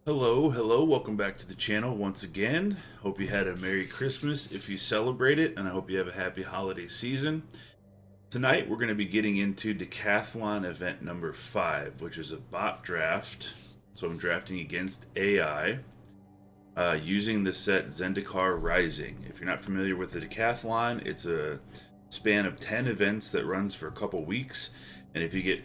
Hello, welcome back to the channel once again. Hope you had a Merry Christmas if you celebrate it, and I hope you have a happy holiday season. Tonight we're going to be getting into Decathlon event number 5, which is a bot draft. So I'm drafting against AI using the set Zendikar Rising. If you're not familiar with the Decathlon, it's a span of 10 events that runs for a couple weeks, and if you get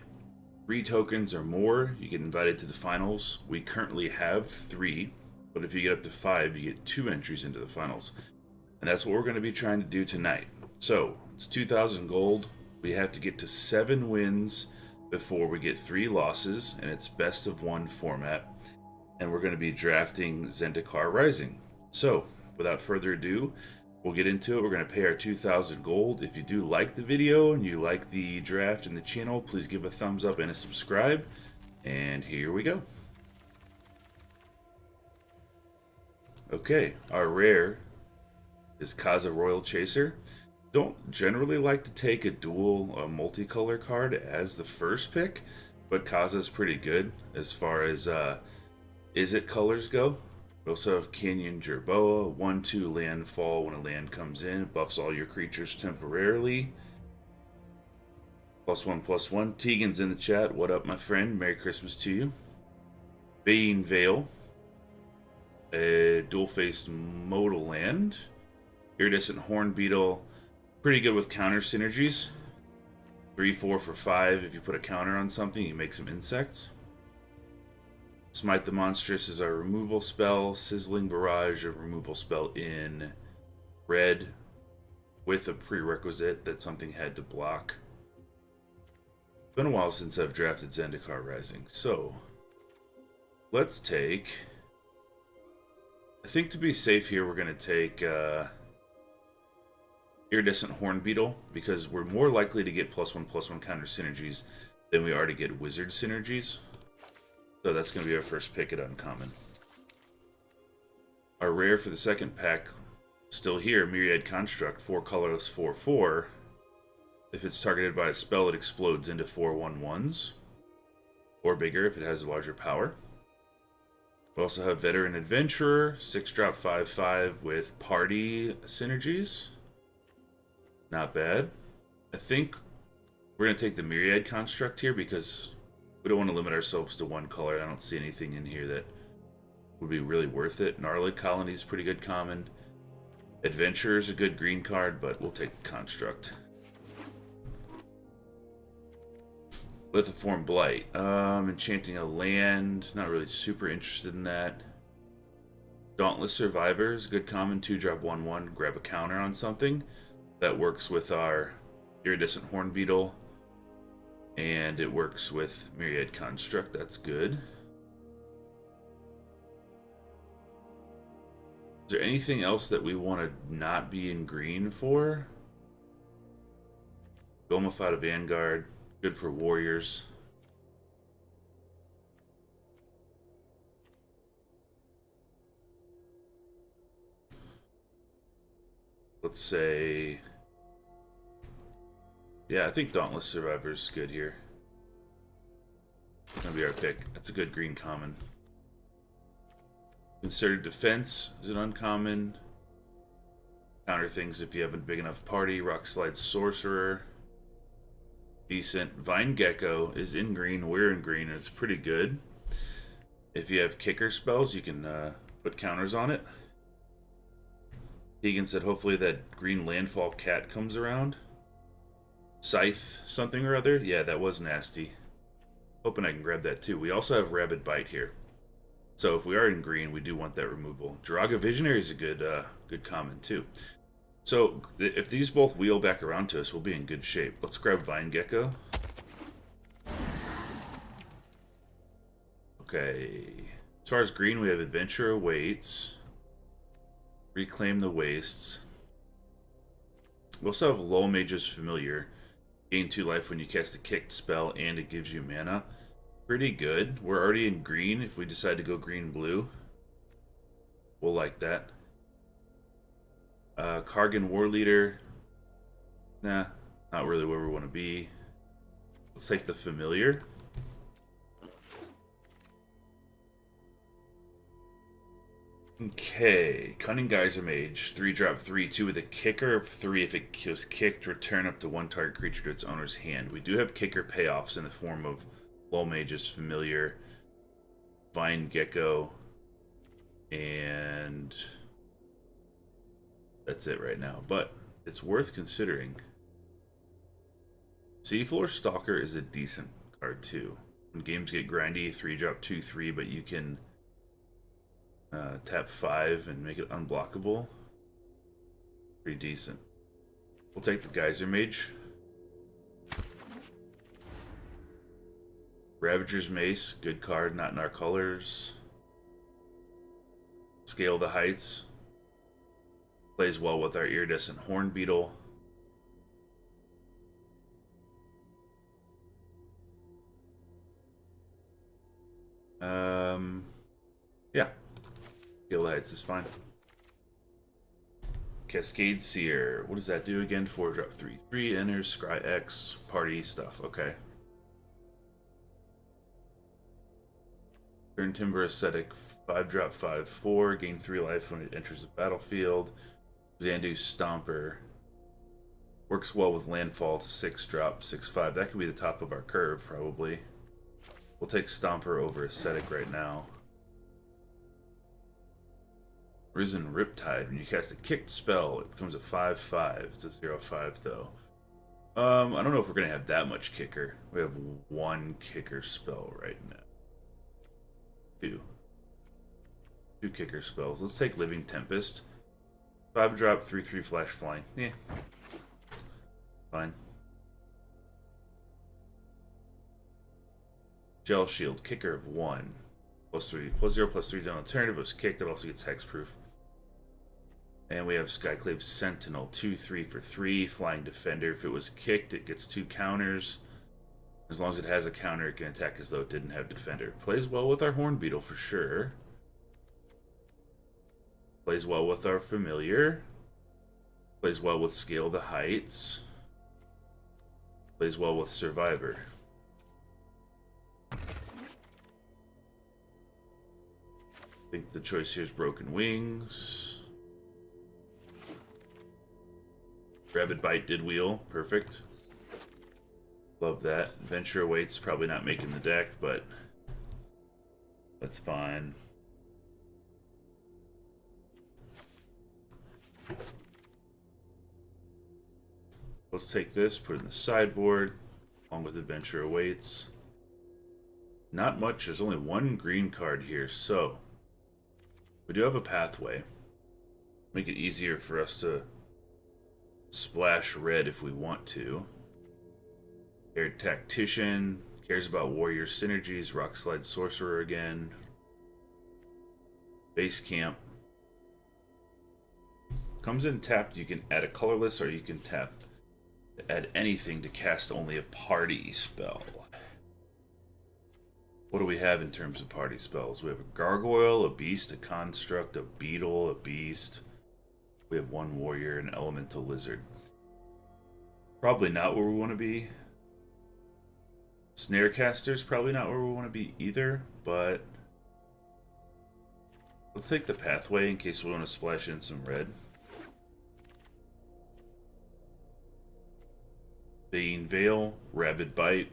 3 tokens or more, you get invited to the finals. We currently have 3, but if you get up to 5, you get 2 entries into the finals. And that's what we're going to be trying to do tonight. So, it's 2,000 gold. We have to get to 7 wins before we get 3 losses, and it's best of 1 format. And we're going to be drafting Zendikar Rising. So, without further ado, we'll get into it. We're going to pay our 2,000 gold. If you do like the video and you like the draft and the channel, please give a thumbs up and a subscribe. And here we go. Okay, our rare is Kaza Royal Chaser. Don't generally like to take a dual multicolor card as the first pick, but Kaza is pretty good as far as is it colors go. We also have Canyon Jerboa, 1/2 landfall. When a land comes in, it buffs all your creatures temporarily. +1/+1. Tegan's in the chat. What up, my friend? Merry Christmas to you. Bane Veil, a dual-faced modal land. Iridescent Horn Beetle, pretty good with counter synergies. 3/4 for 5. If you put a counter on something, you make some insects. Smite the Monstrous is our removal spell. Sizzling Barrage, a removal spell in red with a prerequisite that something had to block. It's been a while since I've drafted Zendikar Rising, so let's take... I think to be safe here, we're going to take Iridescent Horn Beetle, because we're more likely to get +1/+1 counter synergies than we are to get wizard synergies. So that's going to be our first pick at Uncommon. Our rare for the second pack, still here, Myriad Construct, 4 colorless, 4/4. If it's targeted by a spell, it explodes into 4 1/1s. Or bigger if it has a larger power. We also have Veteran Adventurer, 6-drop 5/5 with party synergies. Not bad. I think we're going to take the Myriad Construct here because we don't want to limit ourselves to one color. I don't see anything in here that would be really worth it. Gnarlid Colony is pretty good common. Adventurer is a good green card, but we'll take the Construct. Lithiform Blight. Enchanting a land. Not really super interested in that. Dauntless Survivor is a good common. 2-drop 1/1. Grab a counter on something. That works with our Iridescent Horn Beetle. And it works with Myriad Construct. That's good. Is there anything else that we want to not be in green for? Gomafada Vanguard. Good for warriors. Let's say... yeah, I think Dauntless Survivor is good here. It's gonna be our pick. That's a good green common. Concerted Defense is an uncommon. Counter things if you have a big enough party. Rock Slide Sorcerer. Decent. Vine Gecko is in green. We're in green. It's pretty good. If you have kicker spells, you can put counters on it. Tegan said hopefully that green landfall cat comes around. Scythe something or other. Yeah, that was nasty. Hoping I can grab that too. We also have Rabid Bite here. So if we are in green, we do want that removal. Draga Visionary is a good common too. So if these both wheel back around to us, we'll be in good shape. Let's grab Vine Gecko. Okay. As far as green, we have Adventure Awaits. Reclaim the Wastes. We also have Low Mage's Familiar. Gain 2 life when you cast a kicked spell, and it gives you mana. Pretty good. We're already in green. If we decide to go green-blue, we'll like that. Kargan War Leader. Nah, not really where we want to be. Let's take the Familiar. Okay, Cunning Geyser Mage, 3 drop 3, 2 with a kicker, 3 if it was kicked, return up to 1 target creature to its owner's hand. We do have kicker payoffs in the form of Low Mage's Familiar, Vine Gecko, and that's it right now, but it's worth considering. Seafloor Stalker is a decent card too. When games get grindy, 3 drop 2, 3, but you can tap 5 and make it unblockable. Pretty decent. We'll take the Geyser Mage. Ravager's Mace, good card, not in our colors. Scale the Heights. Plays well with our Iridescent Horn Beetle. Yeah. Scale the Heights is fine. Cascade Seer. What does that do again? 4 drop 3, 3 enters, Scry X, party stuff. Okay. Turn Timber Ascetic, 5 drop 5, 4, gain 3 life when it enters the battlefield. Xandu Stomper. Works well with landfall. It's a 6 drop, 6, 5. That could be the top of our curve, probably. We'll take Stomper over Ascetic right now. Risen Riptide. When you cast a kicked spell, it becomes a 5/5. It's a 0/5 though. I don't know if we're gonna have that much kicker. We have 1 kicker spell right now. 2 kicker spells. Let's take Living Tempest. 5 drop 3/3 flash flying. Yeah, fine. Gel Shield, kicker of 1. +3, +0, +3 down alternative. It was kicked, it also gets hexproof. And we have Skyclave Sentinel, 2/3 for 3, flying defender. If it was kicked, it gets 2 counters. As long as it has a counter, it can attack as though it didn't have defender. Plays well with our Horn Beetle for sure. Plays well with our Familiar. Plays well with Scale the Heights. Plays well with Survivor. I think the choice here is Broken Wings. Rabid Bite did wheel. Perfect. Love that. Venture Awaits, probably not making the deck, but that's fine. Let's take this, put it in the sideboard, along with Adventure Awaits. Not much, there's only 1 green card here, so we do have a pathway. Make it easier for us to splash red if we want to. Aired Tactician, cares about warrior synergies, Rockslide Sorcerer again. Base Camp. Comes in tapped, you can add a colorless or you can tap to add anything to cast only a party spell. What do we have in terms of party spells? We have a Gargoyle, a Beast, a Construct, a Beetle, a Beast. We have 1 Warrior, an Elemental Lizard. Probably not where we want to be. Snarecaster's probably not where we want to be either, but let's take the pathway in case we want to splash in some red. Bane Veil, Rabid Bite.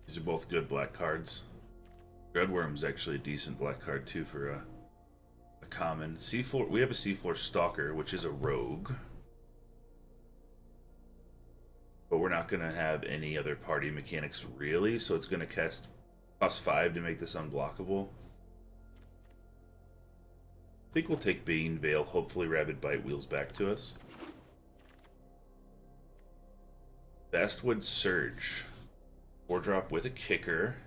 These are both good black cards. Dreadworm's actually a decent black card too for a common. Seafloor, we have a Seafloor Stalker, which is a rogue. But we're not going to have any other party mechanics really, so it's going to cost 5 to make this unblockable. I think we'll take Bane Veil. Hopefully Rabid Bite wheels back to us. Vastwood Surge. 4 drop with a kicker.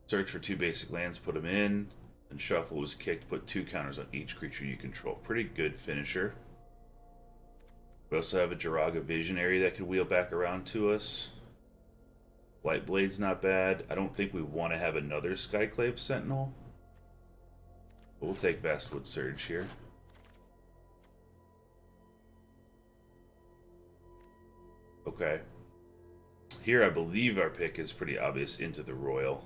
Search for 2 basic lands, put them in. And shuffle was kicked, put 2 counters on each creature you control. Pretty good finisher. We also have a Jiraga Visionary that could wheel back around to us. Blightblade's not bad. I don't think we want to have another Skyclave Sentinel. But we'll take Vastwood Surge here. Okay. Here, I believe our pick is pretty obvious into the Royal.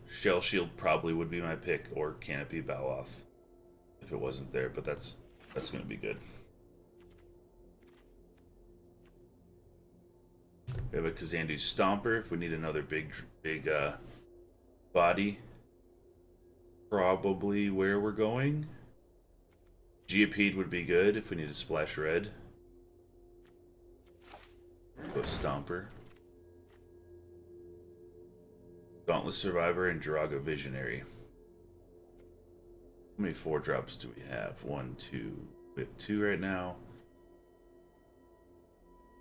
Shell Shield probably would be my pick, or Canopy Bow Off if it wasn't there, but that's going to be good. We have a Kazandu Stomper if we need another big body. Probably where we're going. Geopede would be good if we need to splash red. Go Stomper. Dauntless Survivor and Jiraga Visionary. How many 4-drops do we have? 1, 2. We have 2 right now.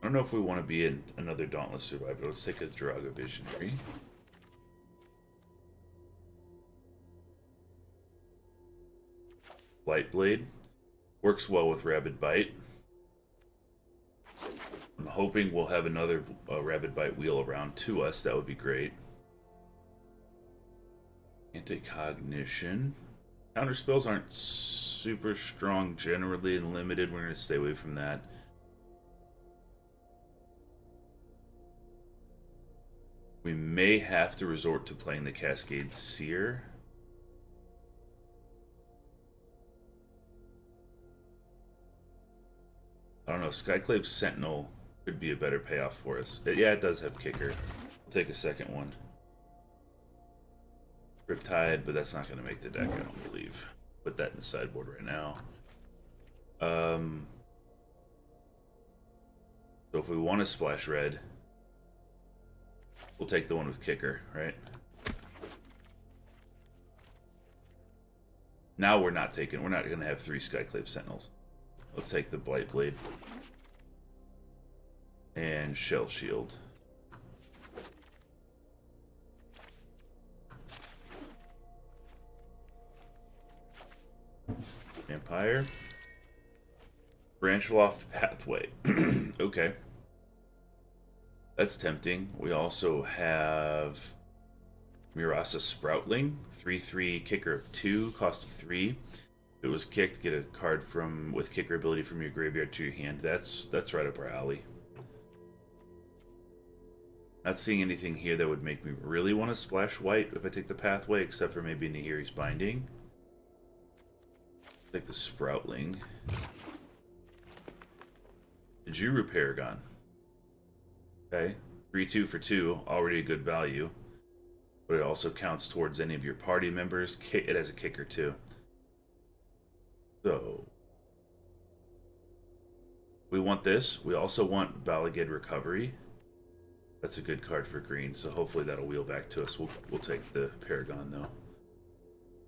I don't know if we want to be in another Dauntless Survivor. Let's take a Jiraga Visionary. Light Blade. Works well with Rabid Bite. I'm hoping we'll have another Rabid Bite wheel around to us. That would be great. Anti-Cognition. Counter spells aren't super strong generally and limited. We're going to stay away from that. We may have to resort to playing the Cascade Seer. I don't know, Skyclave Sentinel could be a better payoff for us. Yeah, it does have kicker. We'll take a second one. Riptide, but that's not going to make the deck, I don't believe. Put that in the sideboard right now. So if we want to splash red, we'll take the one with kicker, right? Now we're not going to have 3 Skyclave Sentinels. Let's take the Blight Blade. And Shell Shield. Vampire. Branchloft Pathway. Okay. That's tempting. We also have Murasa Sproutling. 3/3 kicker of 2, cost of 3. If it was kicked, get a card with kicker ability from your graveyard to your hand. That's right up our alley. Not seeing anything here that would make me really want to splash white if I take the pathway, except for maybe Nahiri's Binding. Take the Sproutling. The Juru Paragon. Okay. 3/2 for 2, already a good value. But it also counts towards any of your party members. It has a kicker too. So we want this. We also want Balagid Recovery. That's a good card for green, so hopefully that'll wheel back to us. We'll take the Paragon though.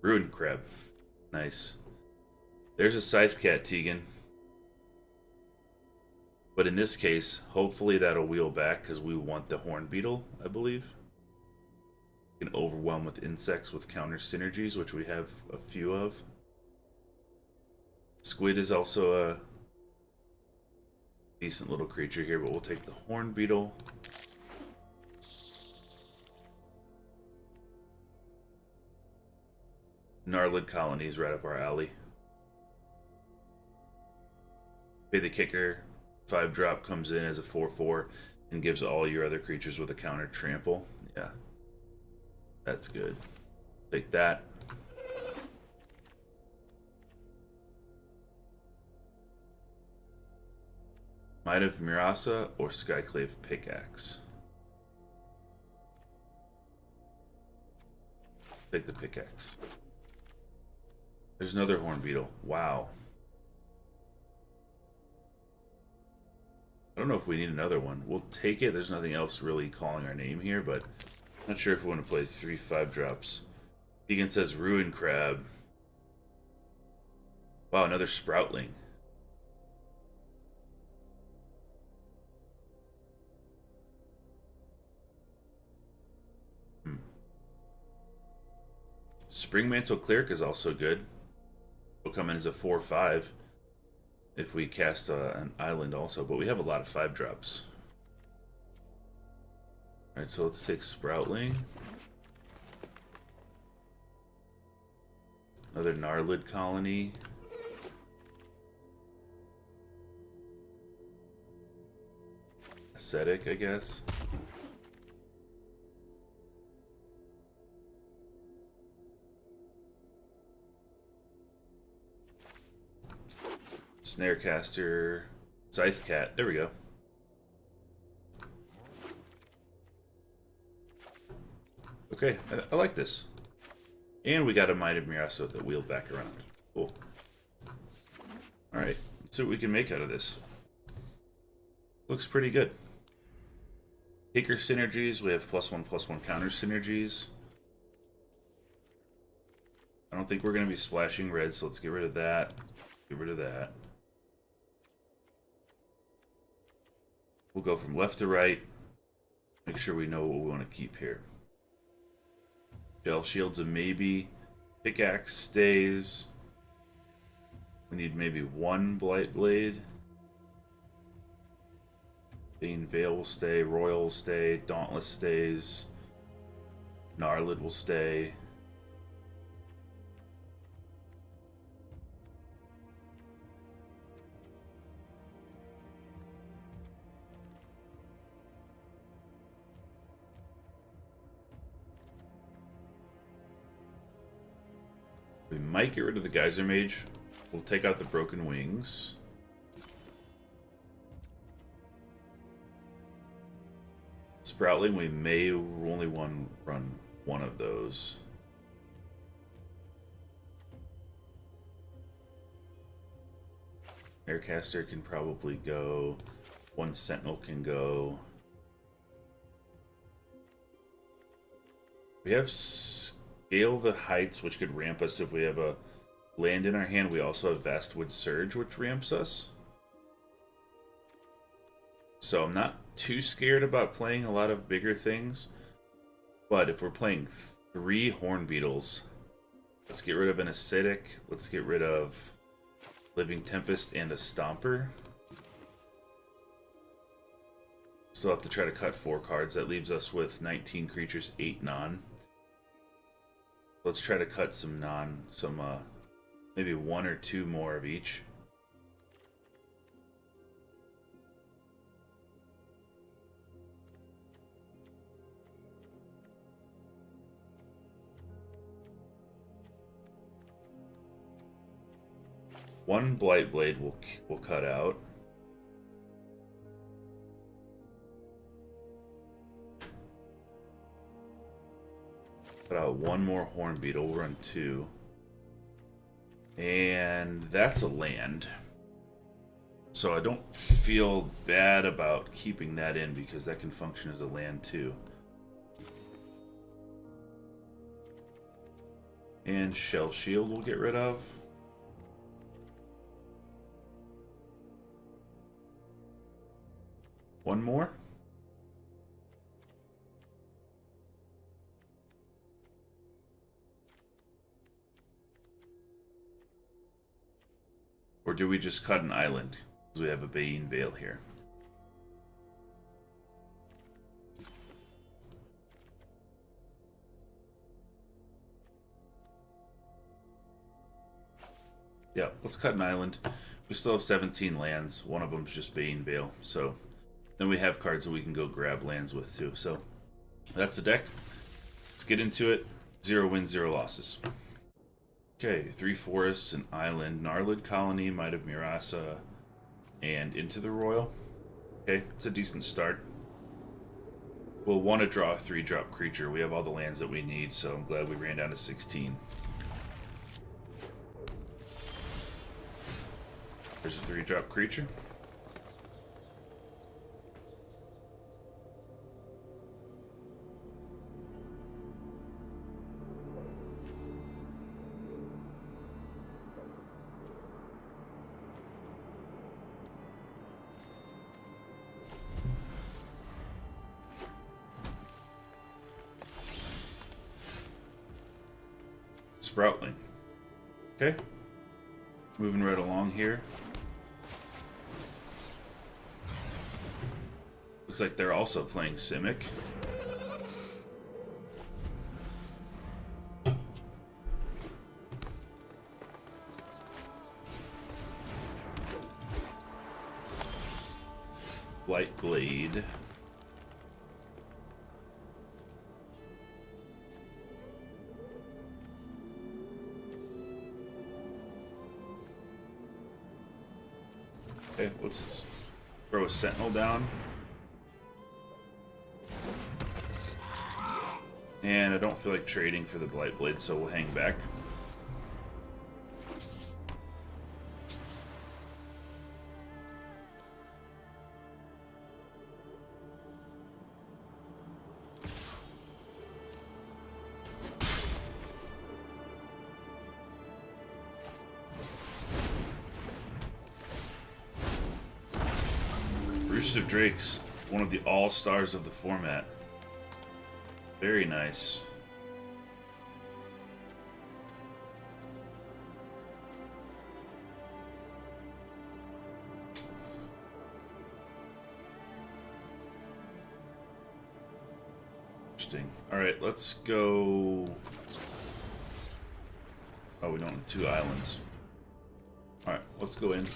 Ruined Crab. Nice. There's a Scythe Cat, Tegan. But in this case, hopefully that'll wheel back because we want the Horn Beetle, I believe. We can overwhelm with insects with counter synergies, which we have a few of. Squid is also a decent little creature here, but we'll take the Horn Beetle. Gnarlid Colonies right up our alley. Pay the kicker. 5-drop comes in as a 4/4 and gives all your other creatures with a counter trample. Yeah. That's good. Take that. Might have Murasa or Skyclave Pickaxe. Take the Pickaxe. There's another Horn Beetle. Wow. I don't know if we need another one. We'll take it. There's nothing else really calling our name here, but I'm not sure if we want to play 3 5-drops. Vegan says Ruin Crab. Wow, another Sproutling. Spring Mantle Cleric is also good. Will come in as a 4/5 if we cast an island also, but we have a lot of 5-drops. Alright, so let's take Sproutling. Another Gnarlid Colony. Ascetic, I guess. Snarecaster, Scythe Cat. There we go. Okay, I like this. And we got a Might of Mirasso that wheeled back around. Cool. Alright, let's see what we can make out of this. Looks pretty good. Taker synergies, we have +1/+1 counter synergies. I don't think we're going to be splashing red, so let's get rid of that. Get rid of that. We'll go from left to right. Make sure we know what we want to keep here. Shell Shield's a maybe. Pickaxe stays. We need maybe one Blight Blade. Bane Veil will stay. Royal will stay. Dauntless stays. Gnarlid will stay. We might get rid of the Geyser Mage. We'll take out the Broken Wings. Sproutling, we may only run one of those. Aircaster can probably go. One Sentinel can go. We have Scale the Heights, which could ramp us if we have a land in our hand. We also have Vastwood Surge, which ramps us. So I'm not too scared about playing a lot of bigger things. But if we're playing 3 Horn Beetles, let's get rid of an Acidic. Let's get rid of Living Tempest and a Stomper. Still have to try to cut 4 cards. That leaves us with 19 creatures, 8 non. Let's try to cut some maybe 1 or 2 more of each. One Blight Blade will cut out. Put out 1 more Horn Beetle. We'll run 2. And that's a land. So I don't feel bad about keeping that in because that can function as a land too. And Shell Shield we'll get rid of. One more. Or do we just cut an island? Because we have a Bane Veil here. Yeah, let's cut an island. We still have 17 lands. One of them's just Bane Veil. So then we have cards that we can go grab lands with too. So that's the deck. Let's get into it. 0 wins, 0 losses. Okay, 3 forests, an island, Gnarlid Colony, Might of Mirasso, and Into the Royal. Okay, it's a decent start. We'll want to draw a 3-drop creature. We have all the lands that we need, so I'm glad we ran down to 16. There's a 3-drop creature. Sproutling. Okay. Moving right along here. Looks like they're also playing Simic. Blight Blade. Okay, let's throw a Sentinel down. And I don't feel like trading for the Blight Blade, so we'll hang back. Roost of Drakes, one of the all-stars of the format. Very nice. Interesting. Alright, let's go... Oh, we don't have 2 islands. Alright, let's go in.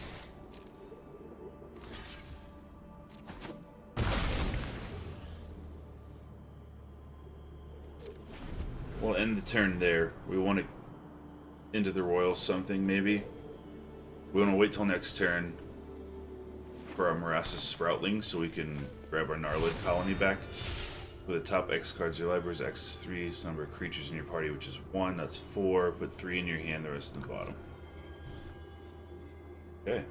We'll end the turn there. We want to into the royal something, maybe. We want to wait till next turn for our Marassus Sproutling so we can grab our Gnarlid colony back. With the top X cards, your library is X3, is the number of creatures in your party, which is 1. That's 4. Put 3 in your hand, the rest in the bottom. Okay.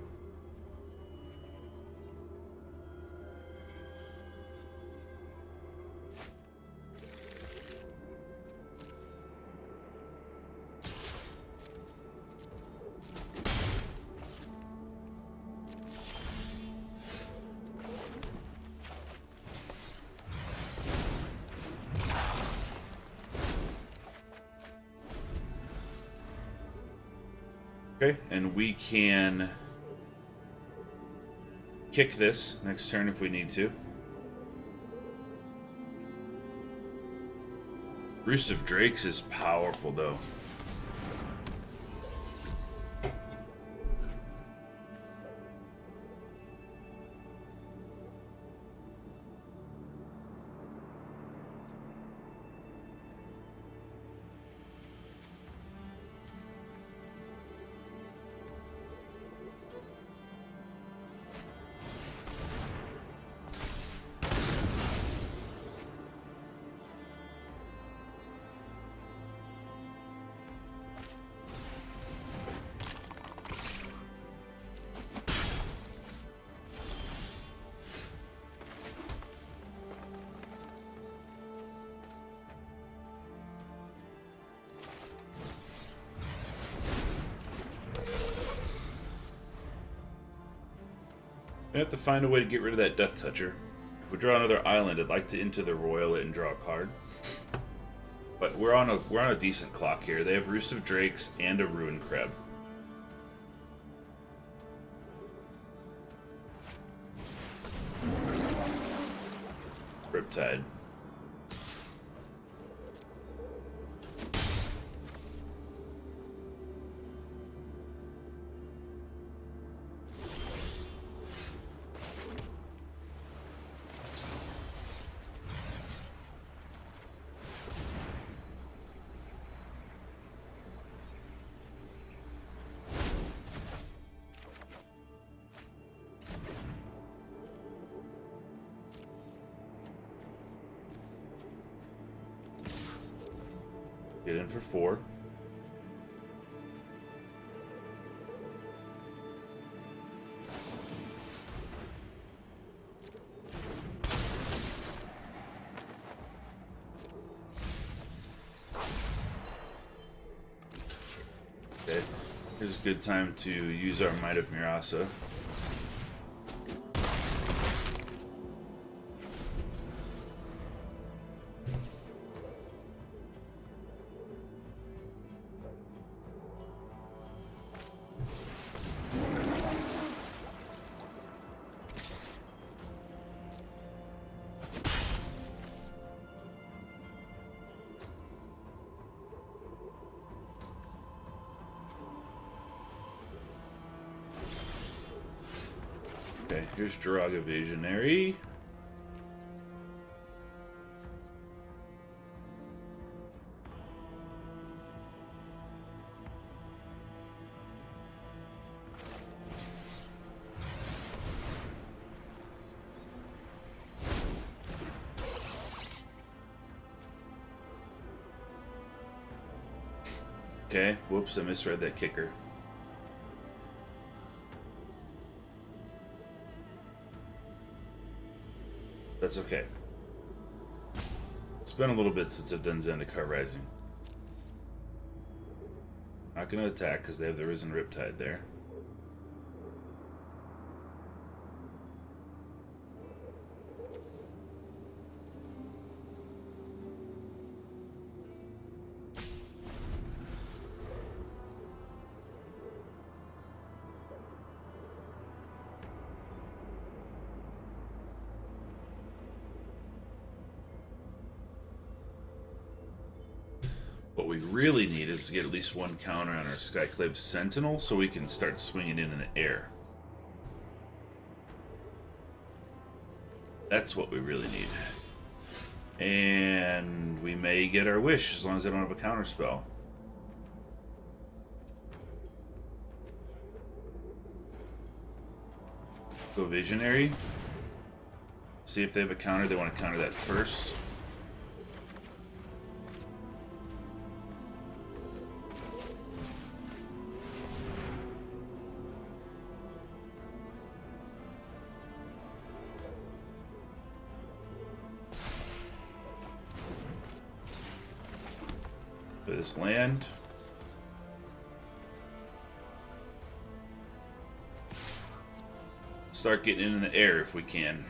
Okay, and we can kick this next turn if we need to. Roost of Drakes is powerful, though. We have to find a way to get rid of that Death Toucher. If we draw another island, I'd like to into the royal it and draw a card. But we're on a decent clock here. They have Roost of Drakes and a Ruin Crab. Riptide. Get in for 4. Okay, here's a good time to use our Might of Murasa. Okay, here's Draga Visionary. Okay, whoops, I misread that kicker. That's okay. It's been a little bit since I've done Zendikar Rising. Not going to attack because they have the Risen Riptide there. What we really need is to get at least one counter on our Skyclave Sentinel so we can start swinging in the air. That's what we really need. And we may get our wish as long as I don't have a counter spell. Go Visionary. See if they have a counter. They want to counter that first. For this land. Start getting in the air if we can.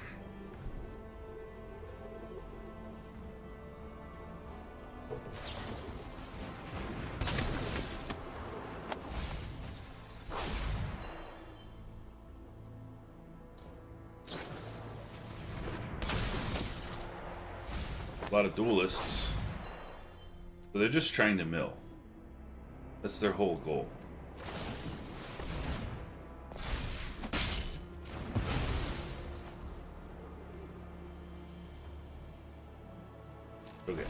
A lot of duelists. So they're just trying to mill. That's their whole goal. Okay.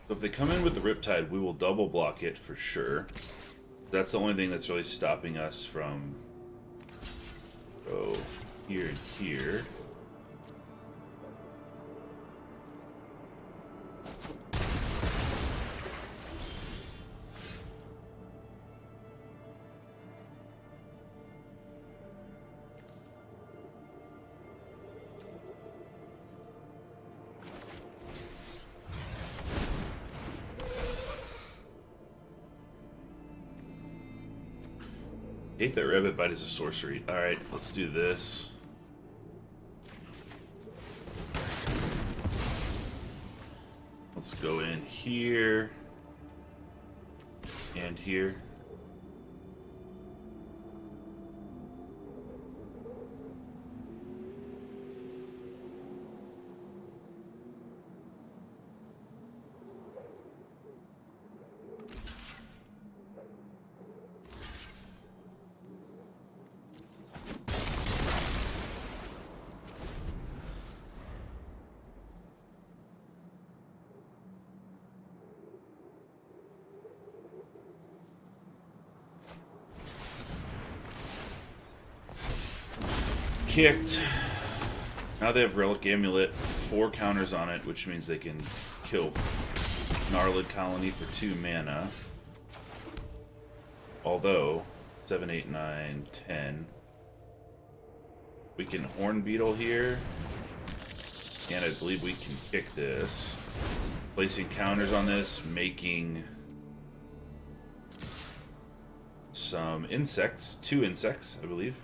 So if they come in with the Riptide, we will double block it for sure. That's the only thing that's really stopping us from go here and here. Hate that Rabbit Bite is a sorcery. Alright, let's do this. Let's go in here and here. Kicked. Now they have Relic Amulet, 4 counters on it, which means they can kill Gnarlid Colony for 2 mana. Although, 7, 8, 9, 10. We can Horn Beetle here. And I believe we can kick this. Placing counters on this, making some insects. 2 insects, I believe.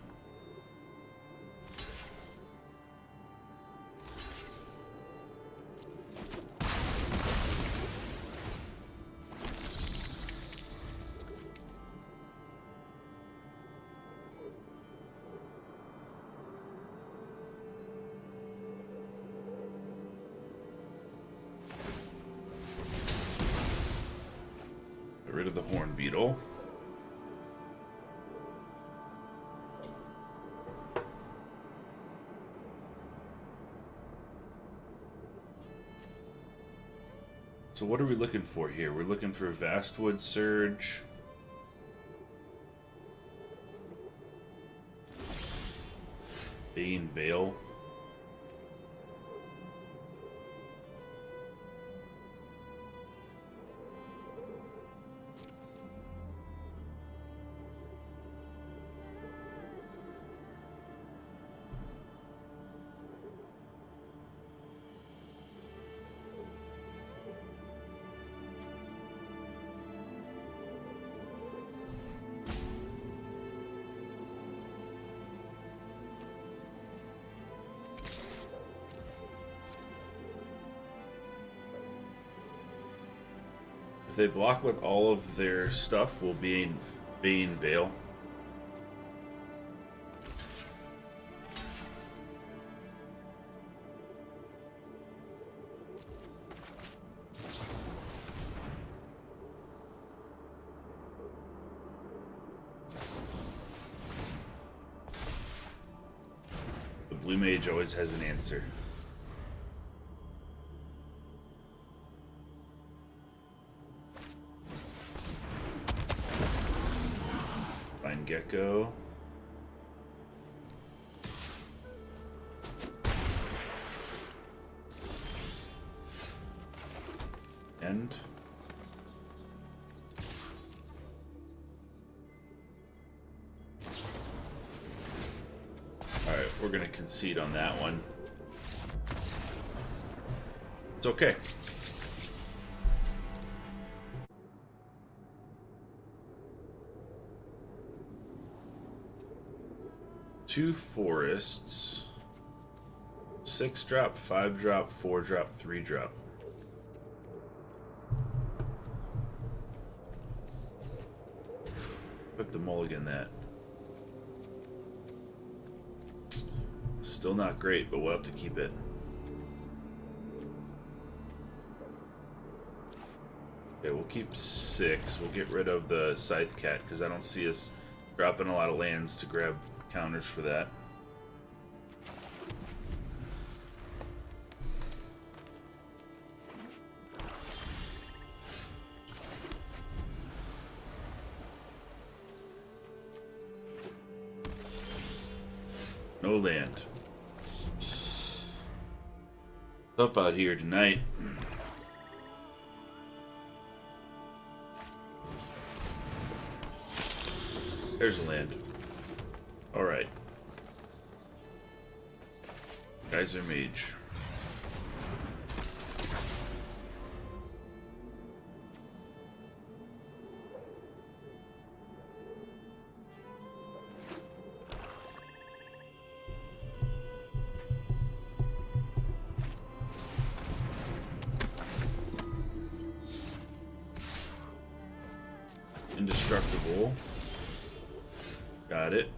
Beetle. So what are we looking for here? We're looking for Vastwood Surge. Bane Veil. If they block with all of their stuff, we'll be in Bane Veil. The Blue Mage always has an answer. Gecko. And alright, we're gonna concede on that one. It's okay. Two forests, 6-drop, 5-drop, 4-drop, 3-drop. Put the mulligan that. Still not great, but we'll have to keep it. Okay, we'll keep 6. We'll get rid of the Scythe Cat because I don't see us dropping a lot of lands to grab counters for that. No land. Tough out here tonight. There's a land. Alright. Geyser Mage. Indestructible. Got it.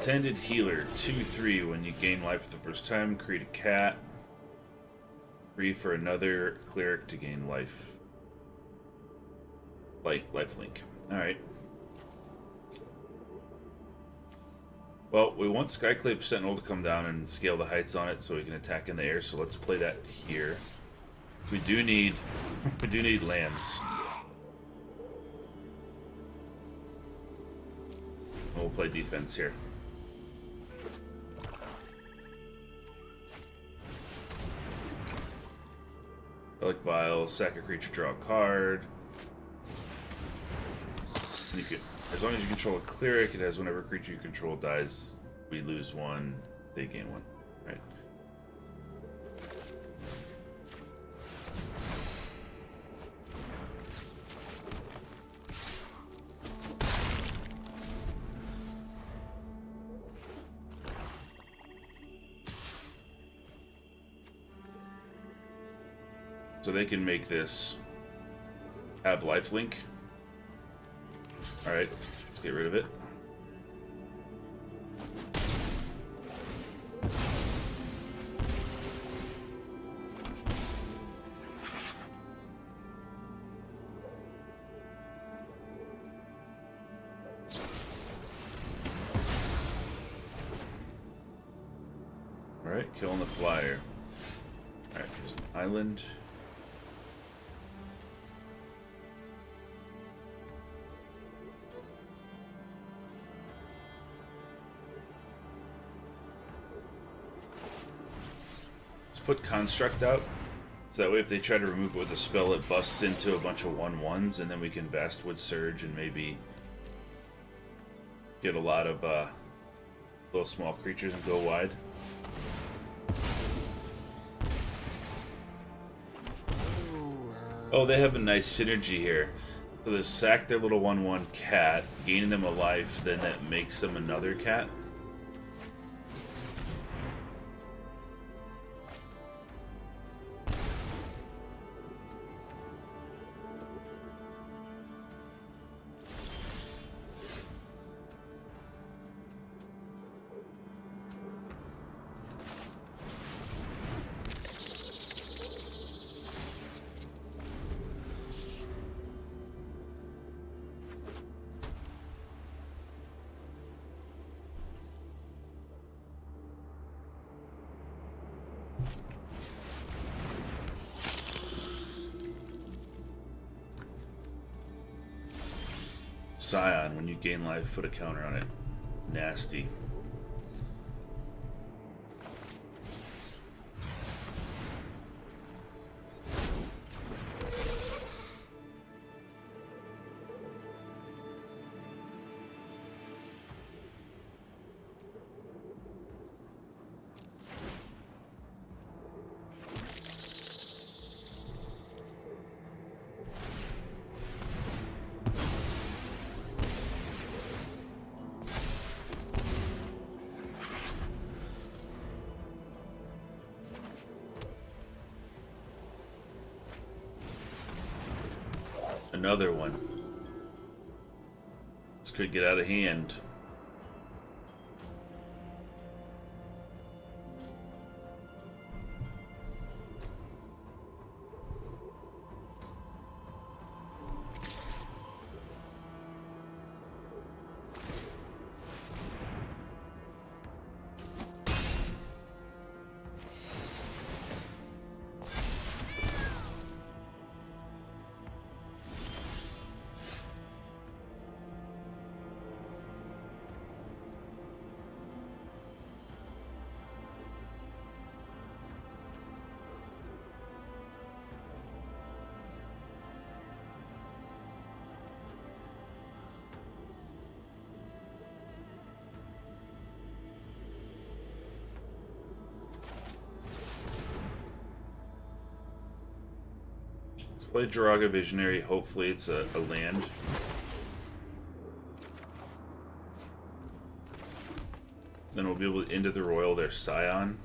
Tended Healer, 2/3. When you gain life for the first time, create a cat. Free for another cleric to gain life. Lifelink. Alright. Well, we want Skyclave Sentinel to come down and scale the heights on it so we can attack in the air, so let's play that here. We do need lands. We'll play defense here. Relic Vial, sack a creature, draw a card. And you can, as long as you control a cleric, it has whenever creature you control dies, we lose 1, they gain 1. Right. So they can make this have lifelink. Alright, let's get rid of it. Alright, killing the flyer. Alright, there's an island. Let's put Construct out. So that way if they try to remove it with a spell, it busts into a bunch of 1/1s, and then we can Vastwood Surge and maybe get a lot of little small creatures and go wide. Oh, they have a nice synergy here. So they sack their little 1/1 cat, gaining them a life, then that makes them another cat. Scion, when you gain life, put a counter on it. Nasty. Another one. This could get out of hand. Play Jiraga Visionary, hopefully it's a land. Then we'll be able to into the Royal their Scion.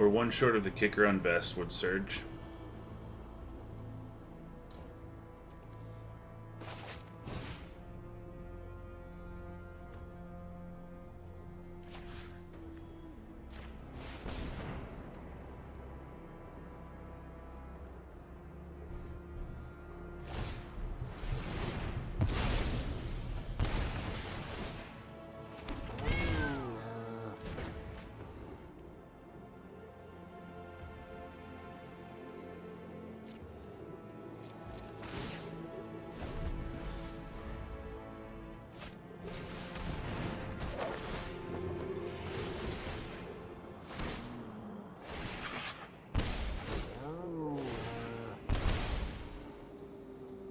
We're one short of the kicker on Vestwood Surge.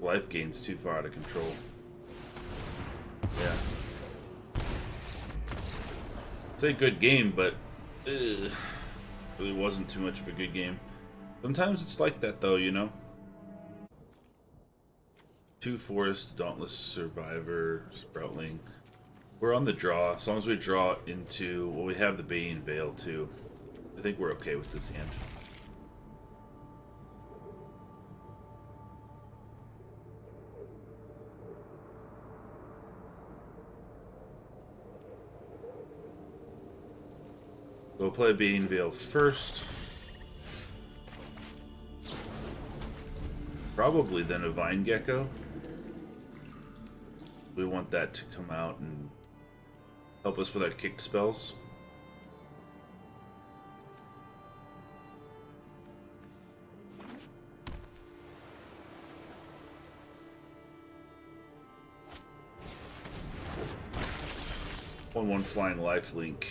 Life gain's too far out of control. Yeah. It's a good game, but really wasn't too much of a good game. Sometimes it's like that, though, you know? 2 Forest, Dauntless Survivor, Sproutling. We're on the draw. As long as we draw into... Well, we have the Bane Veil, too. I think we're okay with this hand. We'll play Bane Veil first. Probably then a Vine Gecko. We want that to come out and help us with our kicked spells. One flying lifelink.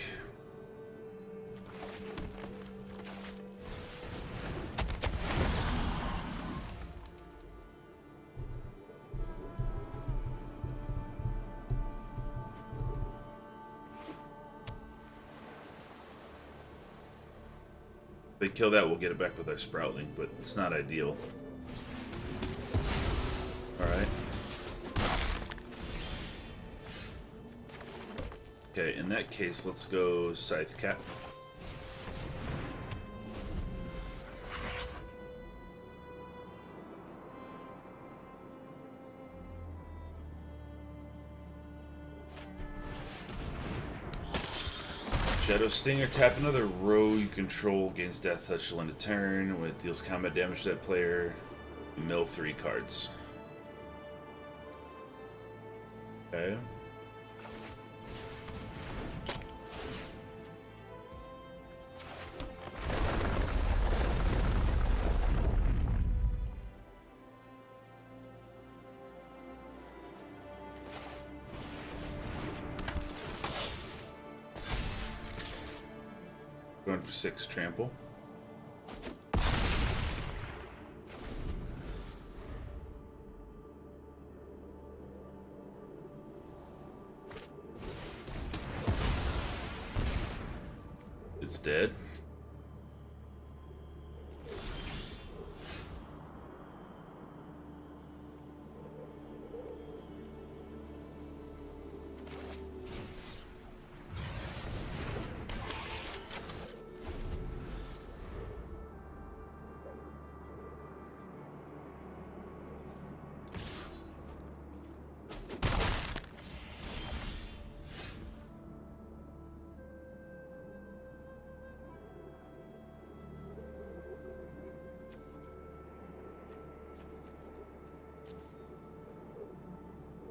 If they kill that, we'll get it back with our Sproutling, but it's not ideal. Alright. Okay, in that case, let's go Scythe Cat. Shadow Stinger, tap another row you control, gains death touch till end of turn. When it deals combat damage to that player, you mill 3 cards. Okay. Going for 6 trample. It's dead.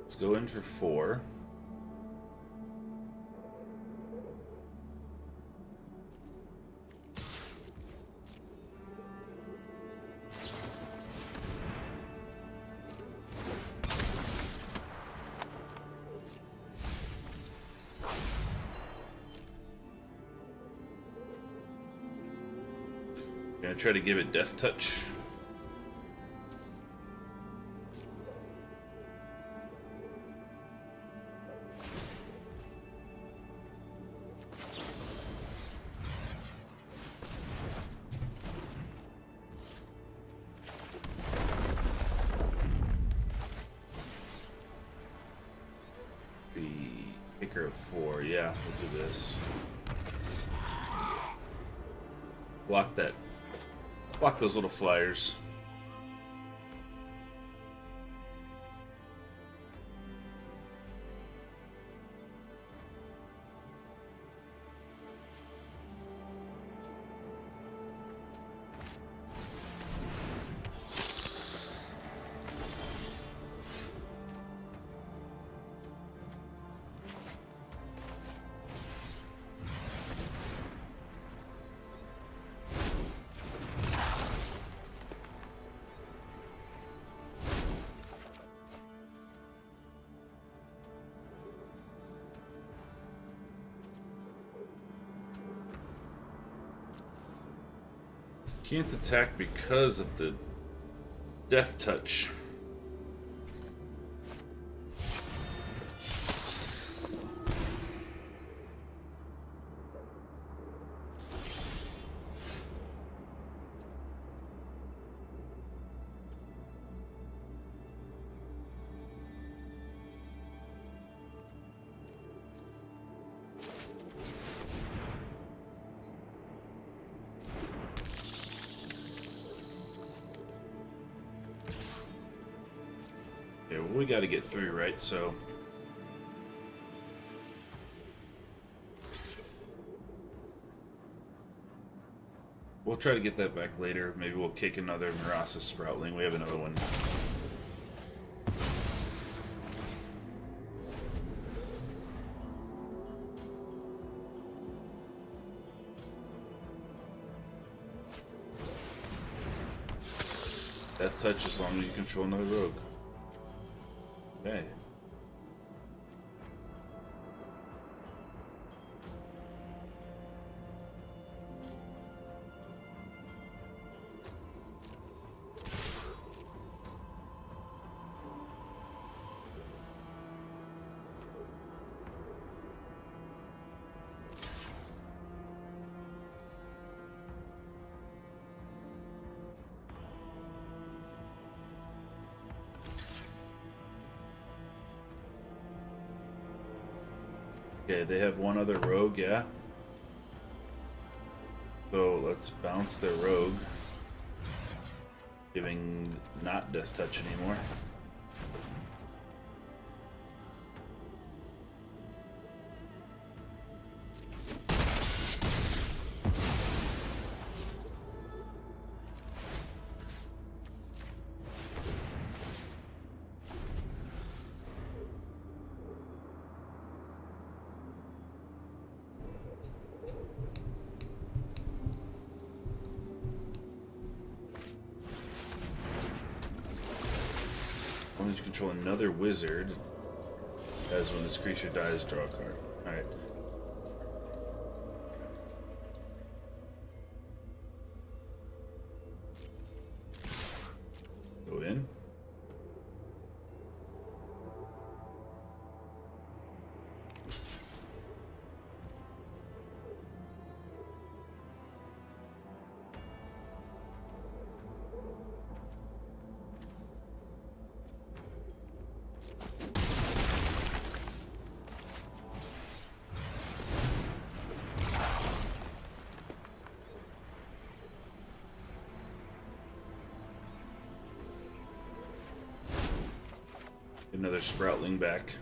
Let's go in for 4. Gonna try to give it Death Touch. Kicker of 4, yeah, we'll do this. Block that. Block those little flyers. Can't attack because of the death touch. Yeah, well, we got to get through, right? So we'll try to get that back later. Maybe we'll kick another Mirasa Sproutling. We have another one. Death touch as long as you control another rogue. Okay. Okay, they have one other rogue, yeah. So let's bounce their rogue. Giving not death touch anymore. As long as you control another wizard, as when this creature dies, draw a card. Alright. Go in. Another Sproutling back,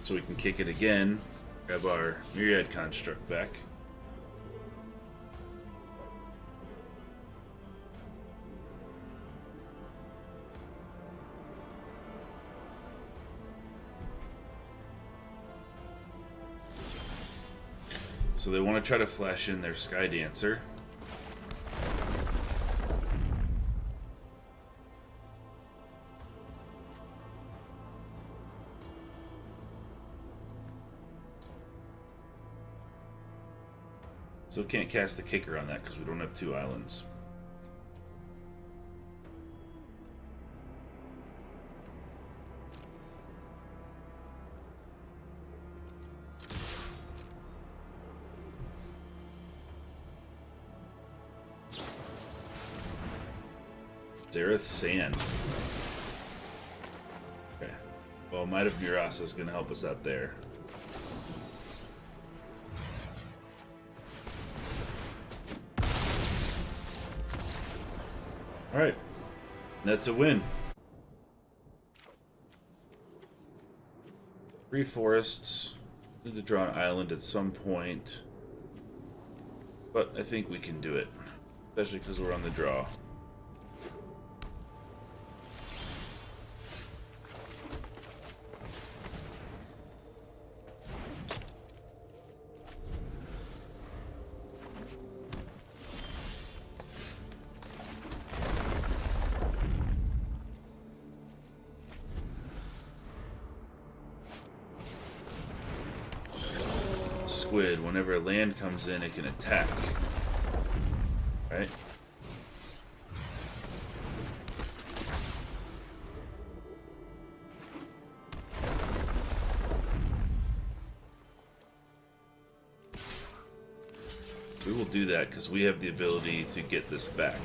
so we can kick it again. Grab our Myriad Construct back. So they want to try to flash in their Sky Dancer. Still can't cast the kicker on that because we don't have two islands. Zareth Sand. Okay. Well, Might of Mirasa is going to help us out there. Alright. That's a win. 3 forests. Need to draw an island at some point. But I think we can do it. Especially because we're on the draw. Squid, whenever land comes in, it can attack. Right? We will do that because we have the ability to get this back.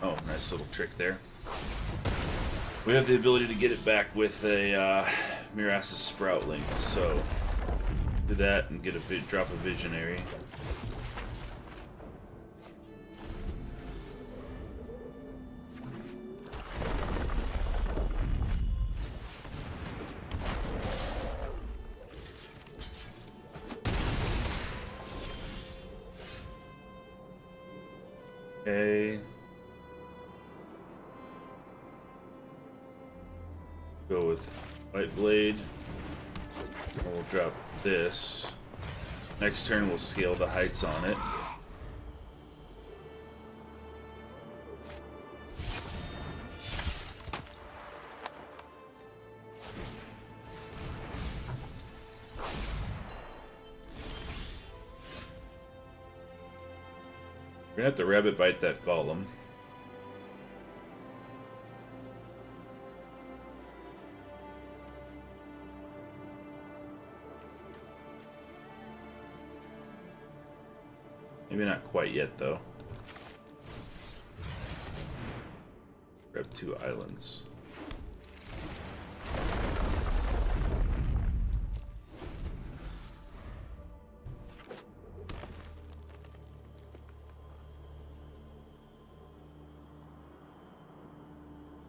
Oh, nice little trick there. We have the ability to get it back with a Mirasa's Sproutling, so do that and get a drop a Visionary. Okay. Go with White Blade. We'll drop this. Next turn we'll scale the heights on it. We're gonna have to rabbit bite that golem. Maybe not quite yet, though. Grab 2 islands.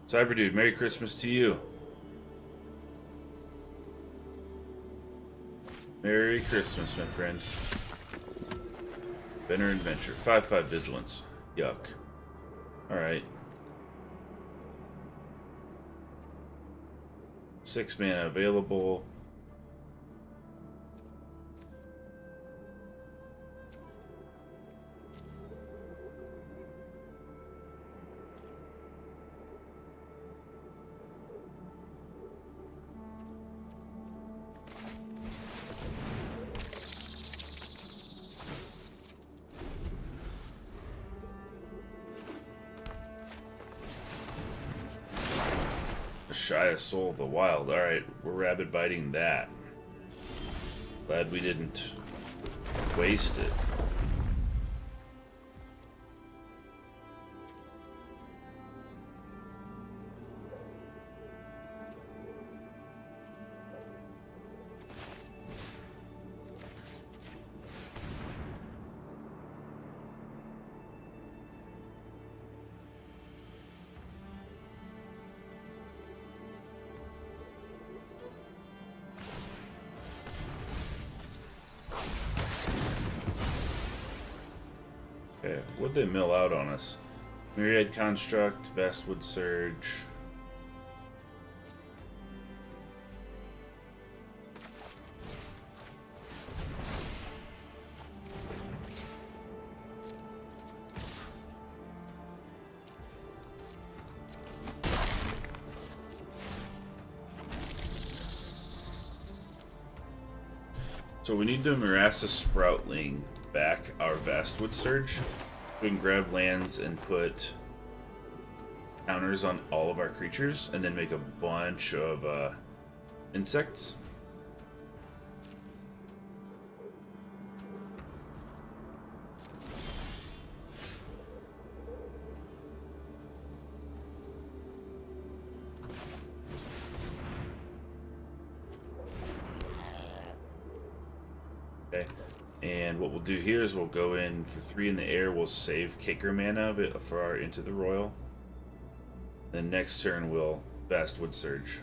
Cyberdude, Merry Christmas to you. Merry Christmas, my friend. Banner Adventure. 5/5 Vigilance. Yuck. Alright. 6 mana available. Shia Soul of the Wild. Alright, we're rabbit biting that. Glad we didn't waste it. Okay, what'd they mill out on us? Myriad Construct, Vastwood Surge. So we need to Mirasa's Sproutling back our Vastwood Surge. We can grab lands and put counters on all of our creatures and then make a bunch of insects. Okay. And what we'll do here is we'll go in for 3 in the air. We'll save Kicker mana of it for our Into the Royal. Then next turn we'll Vastwood Surge.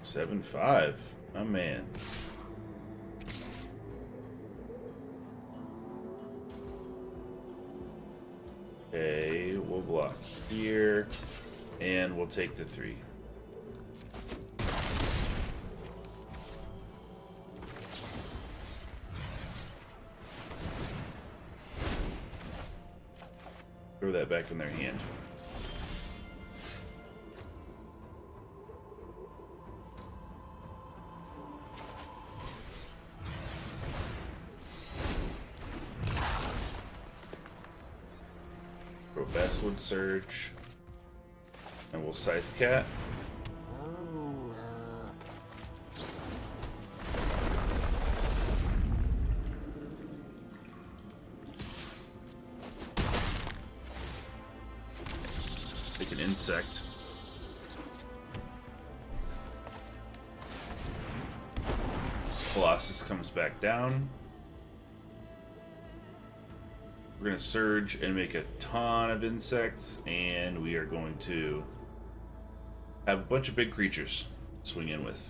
Seven, 5. My man. Okay, we'll block here, and we'll take the 3. Throw that back in their hand. Vastwood Surge, and we'll Scythe Cat. Take an insect. Colossus comes back down. We're going to surge and make a ton of insects, and we are going to have a bunch of big creatures to swing in with.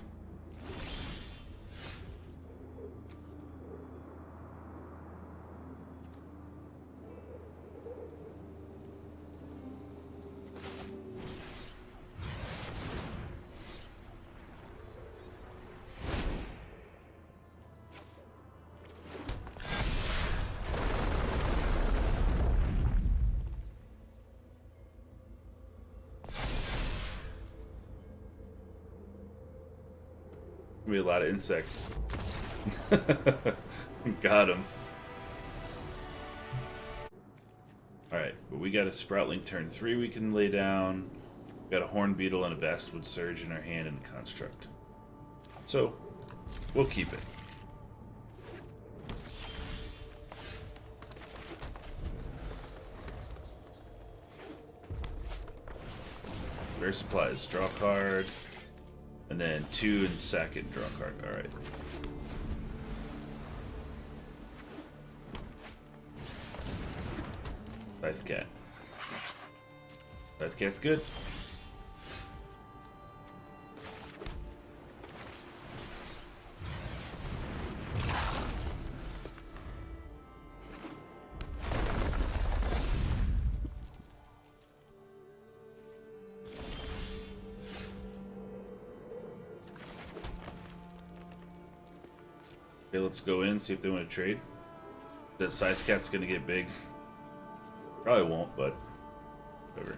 Be a lot of insects. Got him. Alright, but we got a Sproutling turn 3 we can lay down. We got a Horn Beetle and a Vastwood Surge in our hand and a Construct. So, we'll keep it. Rare Supplies, draw card. And then 2 and sack it, draw a card. Alright. Scythe Cat. Scythe Cat's good. Okay, let's go in, see if they want to trade. That Scythe Cat's gonna get big. Probably won't, but whatever.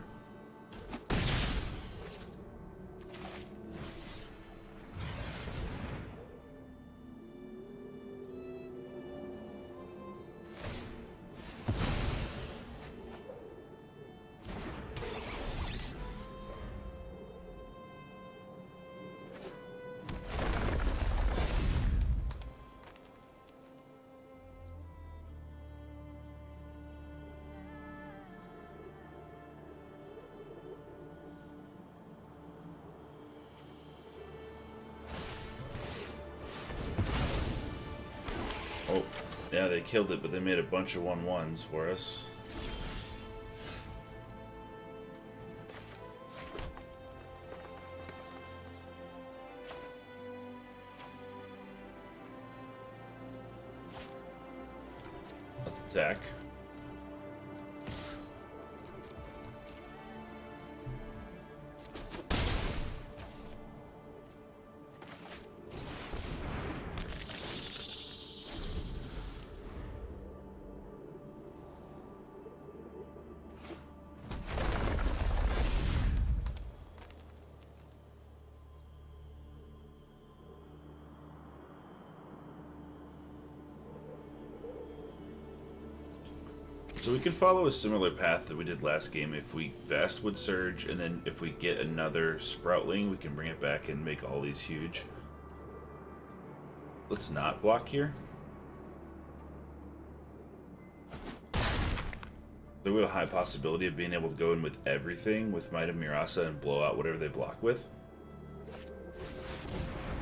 Oh, yeah, they killed it, but they made a bunch of 1/1s for us. Let's attack. So we can follow a similar path that we did last game. If we Vastwood Surge, and then if we get another Sproutling, we can bring it back and make all these huge. Let's not block here. There we have a high possibility of being able to go in with everything with Might of Mirasa and blow out whatever they block with.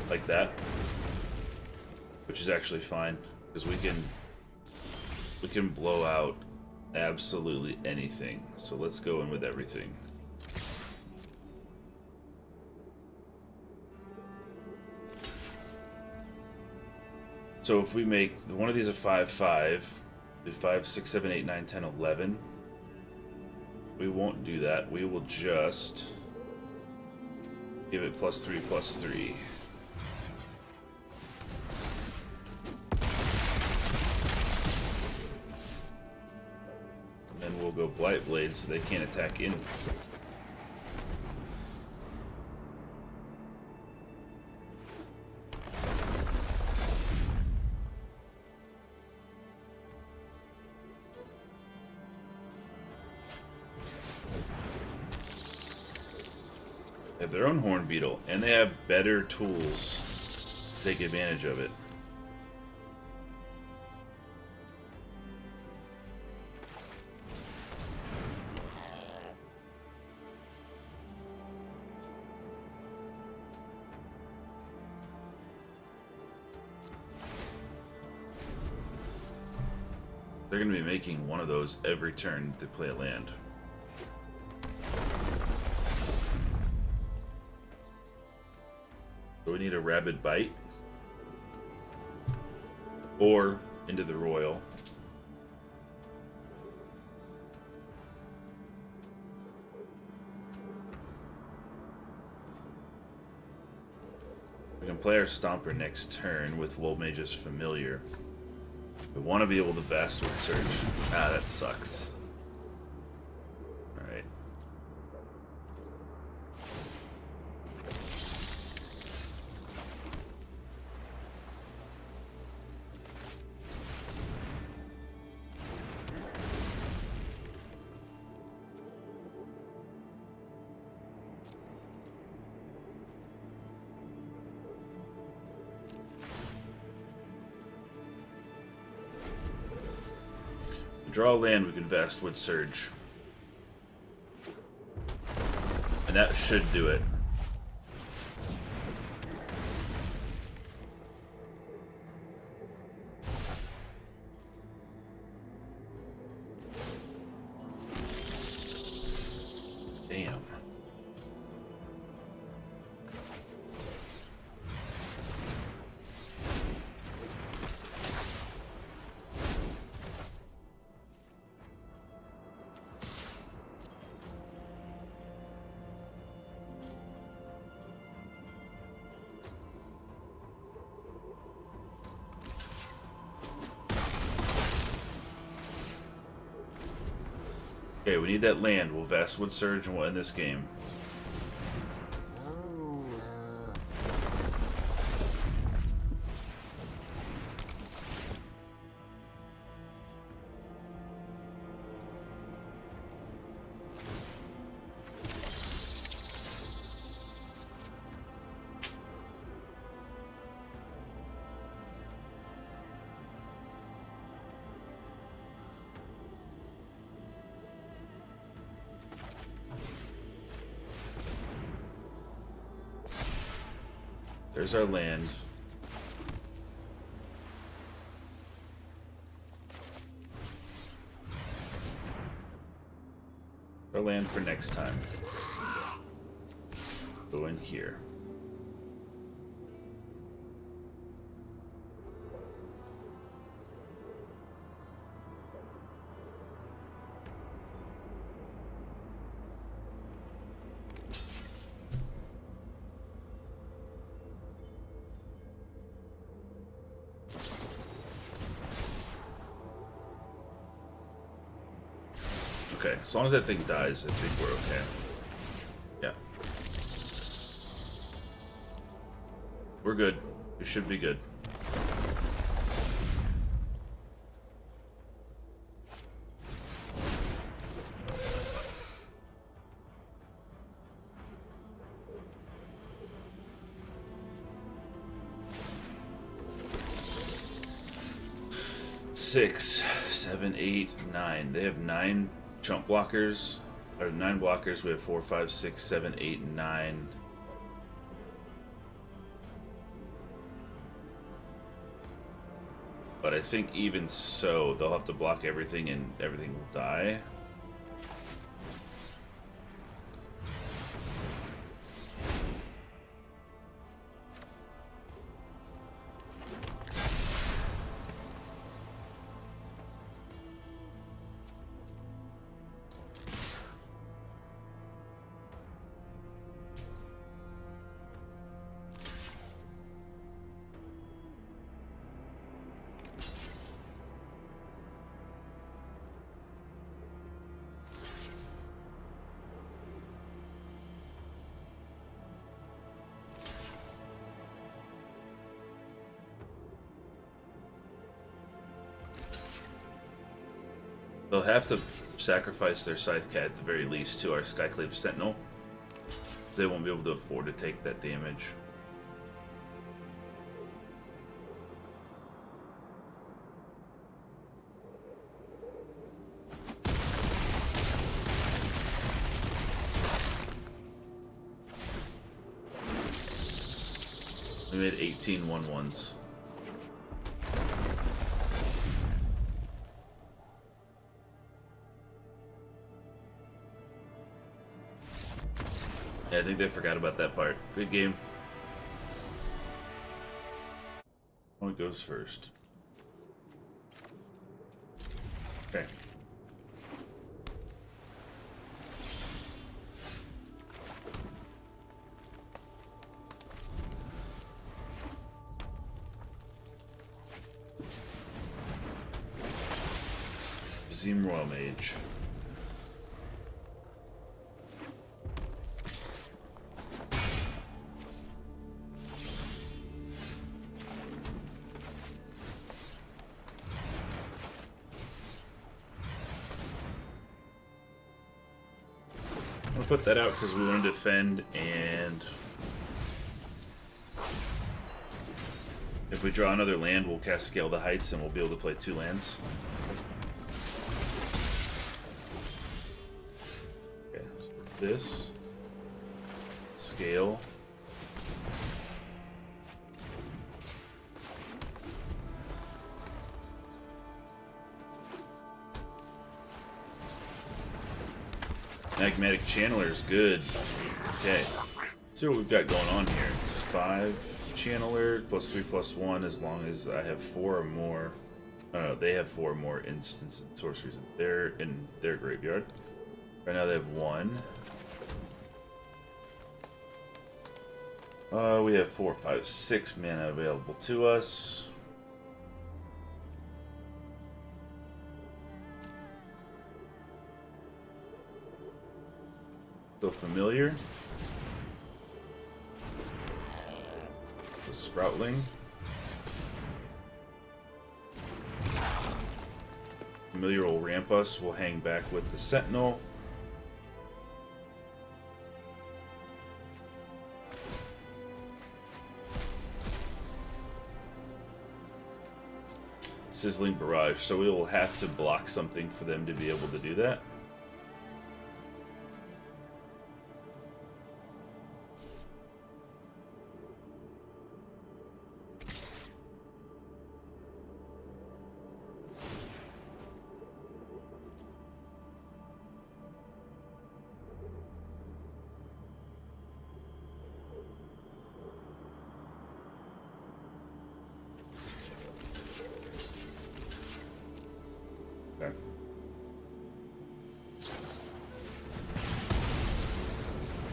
Like that. Which is actually fine, because we can blow out absolutely anything. So let's go in with everything. So if we make one of these a 5/5, do 5, 6, 7, 8, 9, 10, 11. We won't do that. We will just give it +3/+3. And then we'll go Blight Blade so they can't attack in. They have their own Horn Beetle, and they have better tools to take advantage of it. They're going to be making one of those every turn they play a land. So we need a Rabid Bite. Or into the Royal. We can play our Stomper next turn with Low Mage's Familiar. We want to be able to Vastwood Surge. Ah, that sucks. Alright. Draw a land, we can Vastwood Surge. And that should do it. Damn. Okay, we need that land. We'll Vastwood Surge and we'll end this game. There's our land. Our land for next time. Go in here. Okay, as long as that thing dies, I think we're okay. Yeah. We're good. We should be good. 6, 7, 8, 9. They have 9 chump blockers, or 9 blockers. We have 4, 5, 6, 7, 8, 9. But I think even so, they'll have to block everything and everything will die. They'll have to sacrifice their Scythe Cat at the very least to our Skyclave Sentinel. They won't be able to afford to take that damage. We made 18 1/1s. Yeah, I think they forgot about that part. Good game. One goes first. Okay. Zim Royal Mage. I'll put that out because we want to defend, and if we draw another land, we'll cast Scale the Heights and we'll be able to play 2 lands. Okay, so this, Scale. Magmatic Channeler is good. Okay. See what we've got going on here. It's 5 Channeler plus 3/+1 as long as I have 4 or more. No, they have 4 or more instants and sorceries in their graveyard. Right now they have 1. We have 4, 5, 6 mana available to us. So familiar. The Sproutling. Familiar will ramp us. We'll hang back with the Sentinel. Sizzling Barrage. So we will have to block something for them to be able to do that. Okay.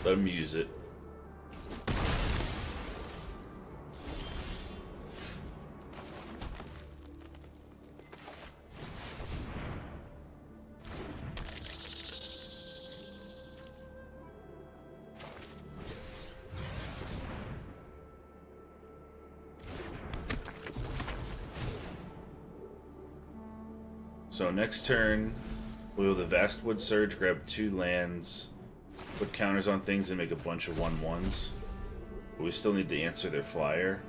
Let him use it. So next turn, we'll the Vastwood Surge, grab 2 lands, put counters on things, and make a bunch of 1/1s. But we still need to answer their flyer.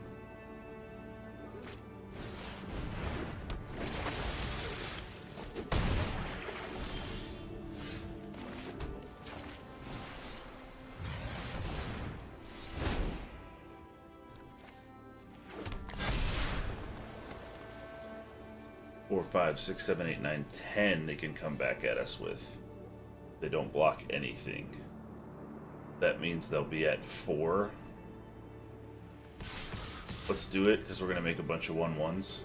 4, 5, 6, 7, 8, 9, 10 they can come back at us with. They don't block anything. That means they'll be at 4. Let's do it, because we're going to make a bunch of 1/1s.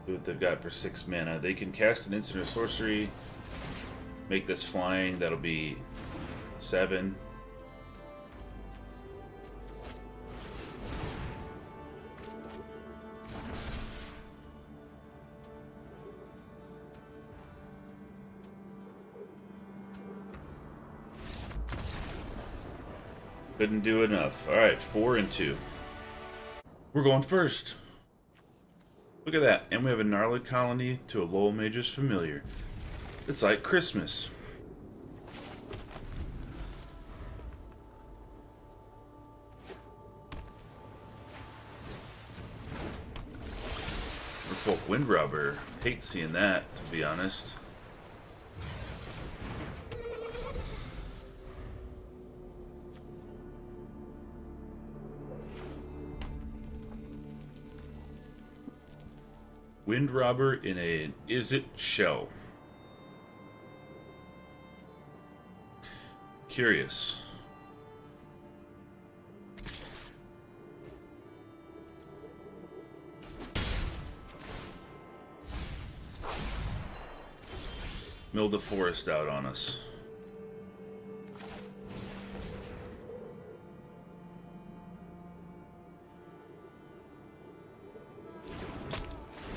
See what they've got for 6 mana. They can cast an instant or sorcery, make this flying. That'll be 7. Couldn't do enough. Alright, 4 and 2. We're going first. Look at that. And we have a Gnarled Colony to a Lowell Mage's Familiar. It's like Christmas. Merfolk Windrobber. Hate seeing that, to be honest. Windrobber in a Is-It shell. Curious. Milled the forest out on us.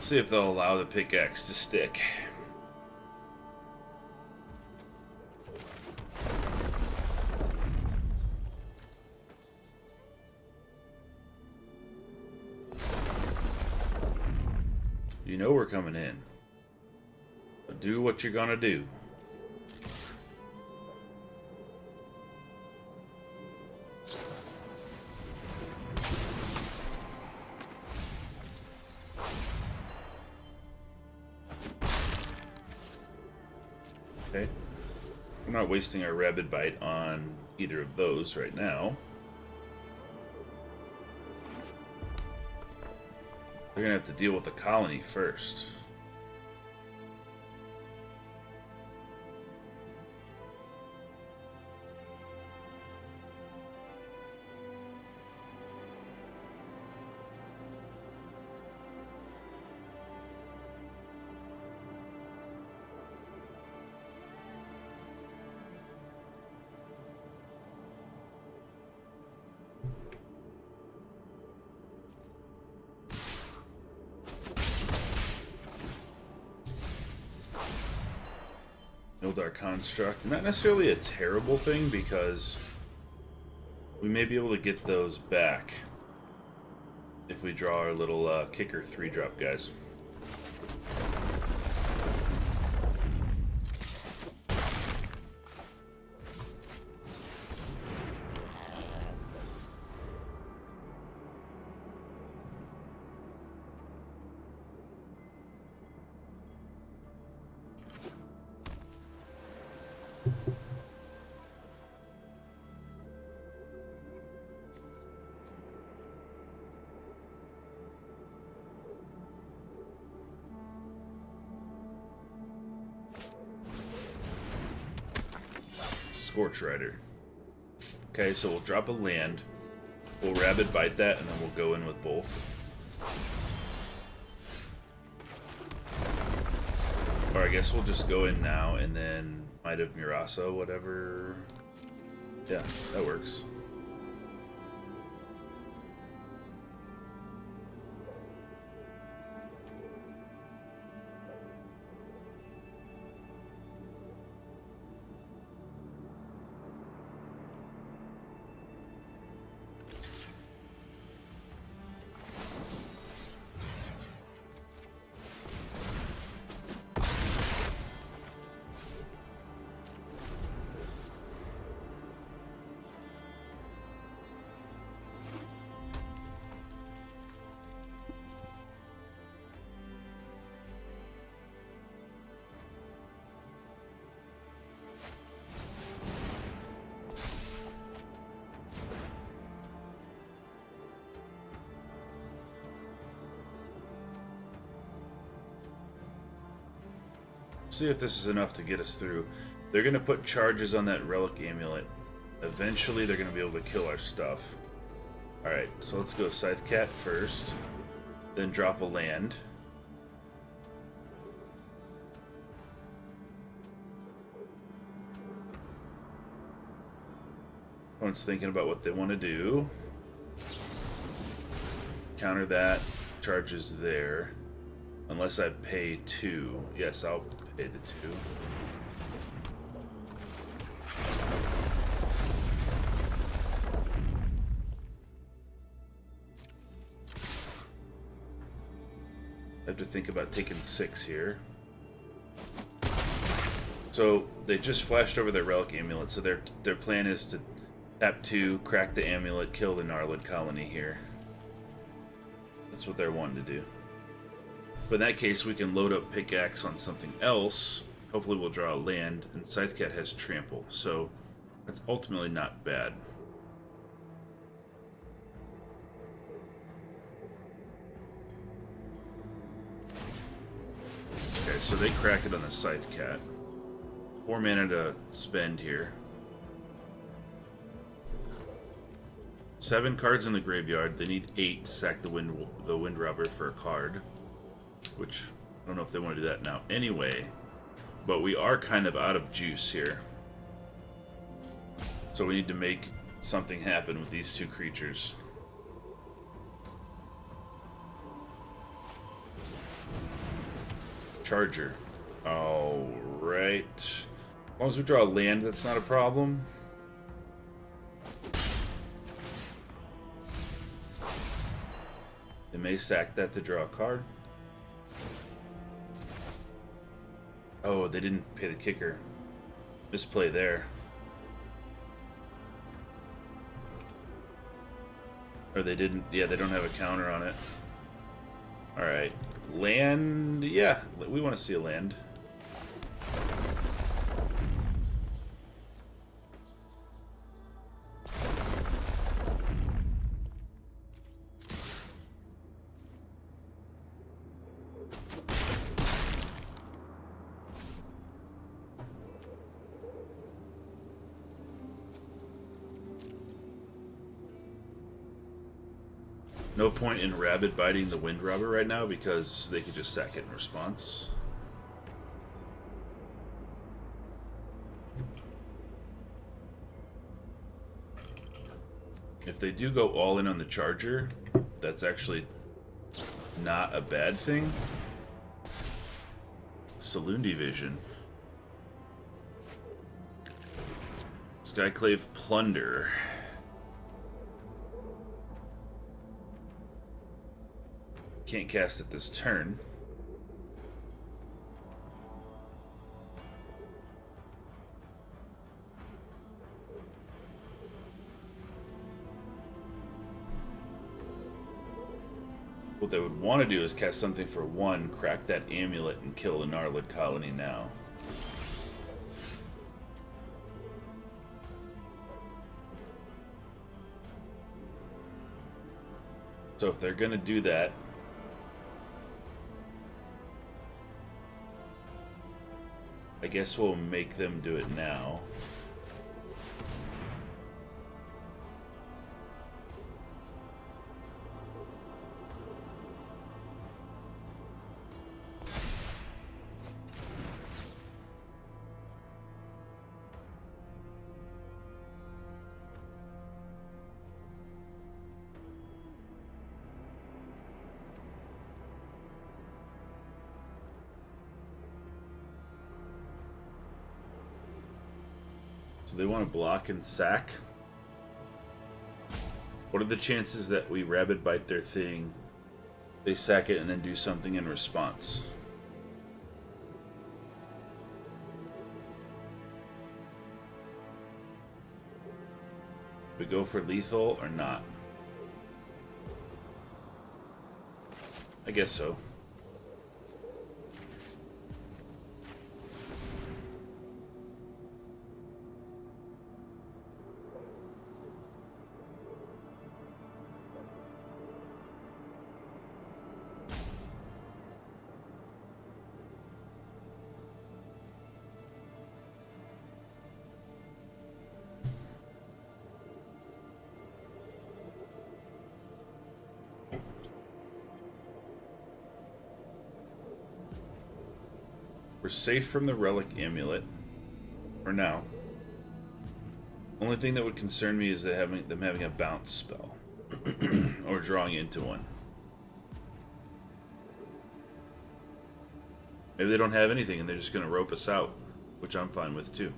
See if they'll allow the pickaxe to stick. You know we're coming in. But do what you're gonna do. Okay. We're not wasting our Rabid Bite on either of those right now. They're gonna have to deal with the colony first. Our construct. Not necessarily a terrible thing, because we may be able to get those back if we draw our little kicker 3-drop guys. Scorch Rider. Okay, so we'll drop a land. We'll Rabid Bite that, and then we'll go in with both. Or I guess we'll just go in now, and then Might of Murasa, whatever. Yeah, that works. see if this is enough to get us through. They're going to put charges on that relic amulet. Eventually, they're going to be able to kill our stuff. Alright, so let's go Scythe Cat first. Then drop a land. Opponent's thinking about what they want to do. Counter that. Charges there. Unless I pay 2. Yes, I'll pay the 2. I have to think about taking 6 here. So they just flashed over their relic amulet, so their plan is to tap 2, crack the amulet, kill the Gnarlid colony here. That's what they're wanting to do. But in that case, we can load up Pickaxe on something else. Hopefully we'll draw a land, and Scythe Cat has Trample, so that's ultimately not bad. Okay, so they crack it on the Scythe Cat. 4 mana to spend here. 7 cards in the graveyard. They need 8 to sack the Wind Robber for a card. Which, I don't know if they want to do that now anyway. But we are kind of out of juice here. So we need to make something happen with these 2 creatures. Charger. Alright. As long as we draw a land, that's not a problem. They may sack that to draw a card. Oh, they didn't pay the kicker. Misplay there. Or they didn't. Yeah, they don't have a counter on it. Alright. Land. Yeah, we want to see a land. No point in Rabbit biting the Wind Robber right now because they could just sack it in response. If they do go all in on the Charger, that's actually not a bad thing. Saloon Division. Skyclave Plunder. Can't cast it this turn. What they would want to do is cast something for 1, crack that amulet, and kill the Gnarlid colony now. So if they're going to do that, I guess we'll make them do it now. So they want to block and sack. What are the chances that we Rabbit bite their thing, they sack it, and then do something in response? We go for lethal or not? I guess so. We're safe from the Relic Amulet. For now. Only thing that would concern me is them having a bounce spell. Or drawing into one. Maybe they don't have anything and they're just going to rope us out. Which I'm fine with too.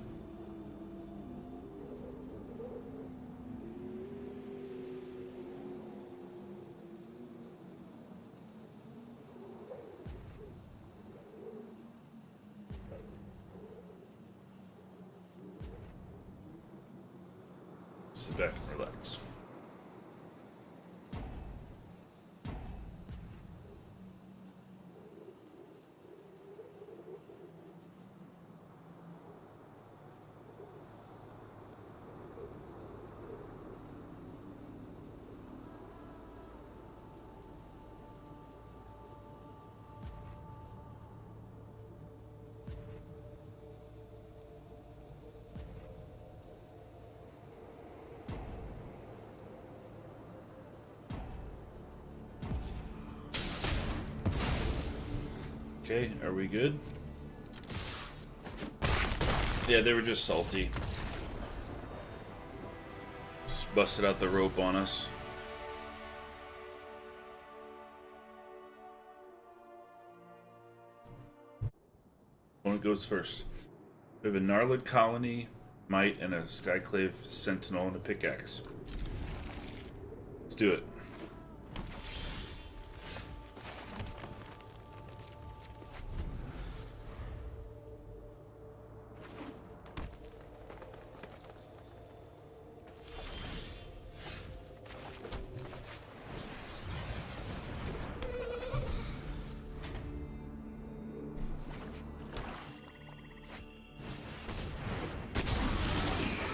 Sit back and relax. Okay, are we good? Yeah, they were just salty. Just busted out the rope on us. One goes first. We have a Gnarlid Colony, Might, and a Skyclave Sentinel and a pickaxe. Let's do it.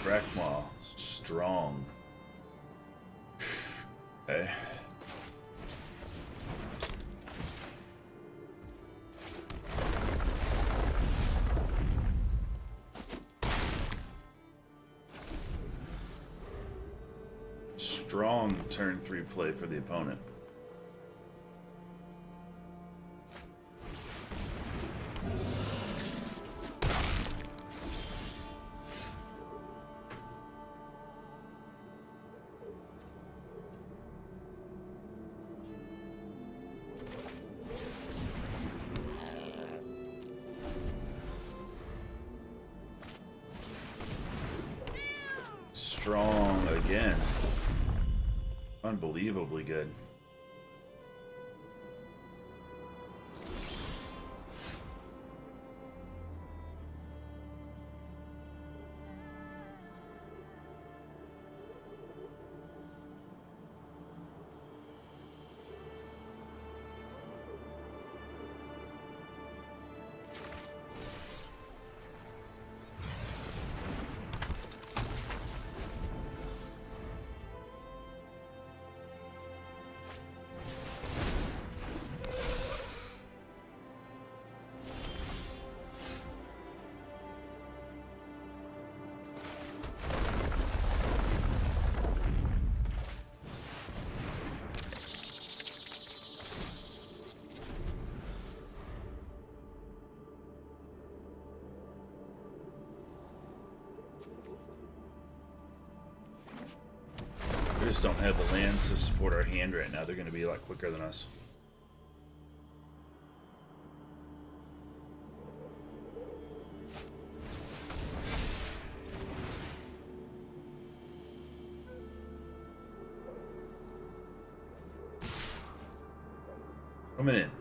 Brakmaw, strong. Okay. Strong turn 3 play for the opponent. Strong again. Unbelievably good. We just don't have the lands to support our hand right now. They're going to be a lot quicker than us. Coming in.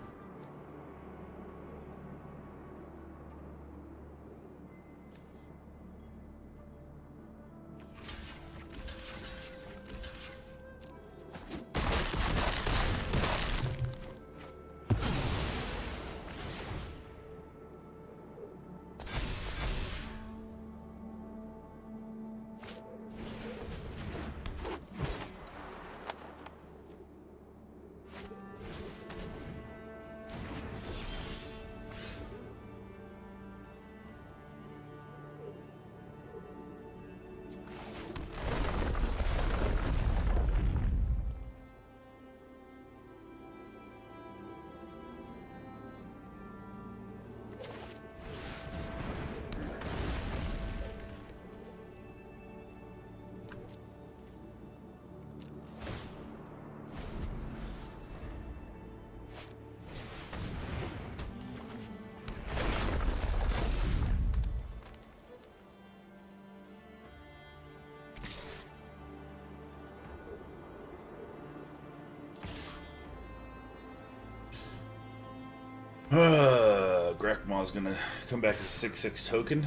Grakmaw's gonna come back as a 6/6 token.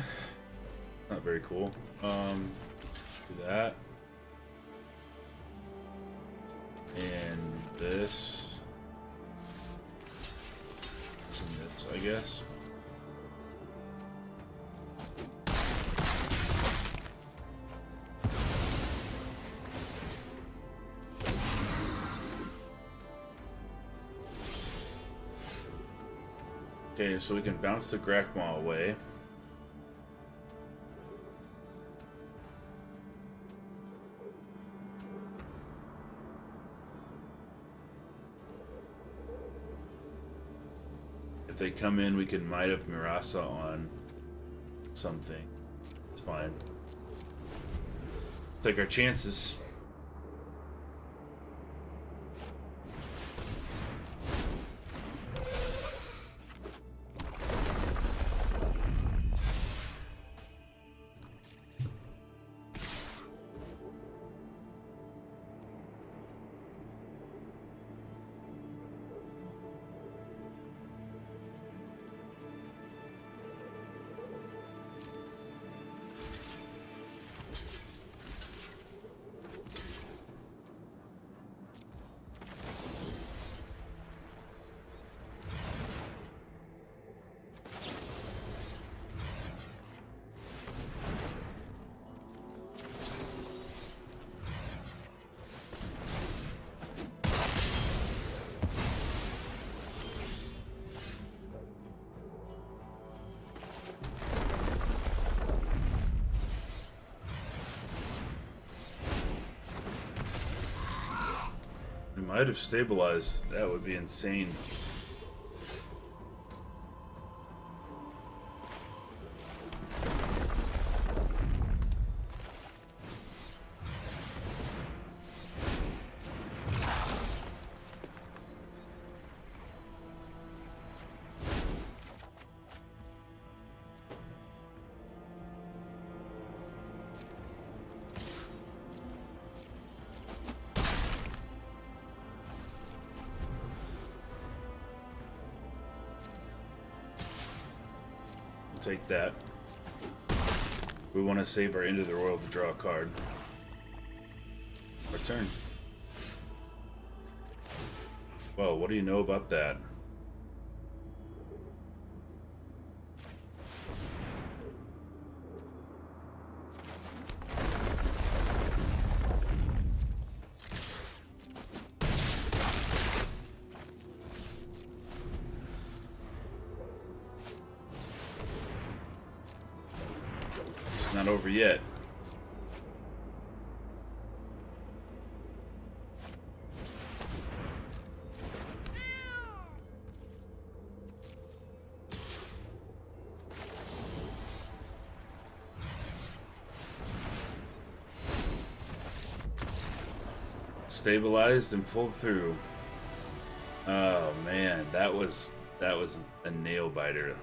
Not very cool. Do that. And this. And this, I guess. Okay, so we can bounce the Grakmaw away. If they come in, we can Might of Mirasa on something. It's fine. Take our chances. Might have stabilized. That would be insane. Take that. We want to save our End of the Royal to draw a card. Our turn. Well, what do you know about that? Not over yet. Stabilized and pulled through. Oh man, that was a nail biter.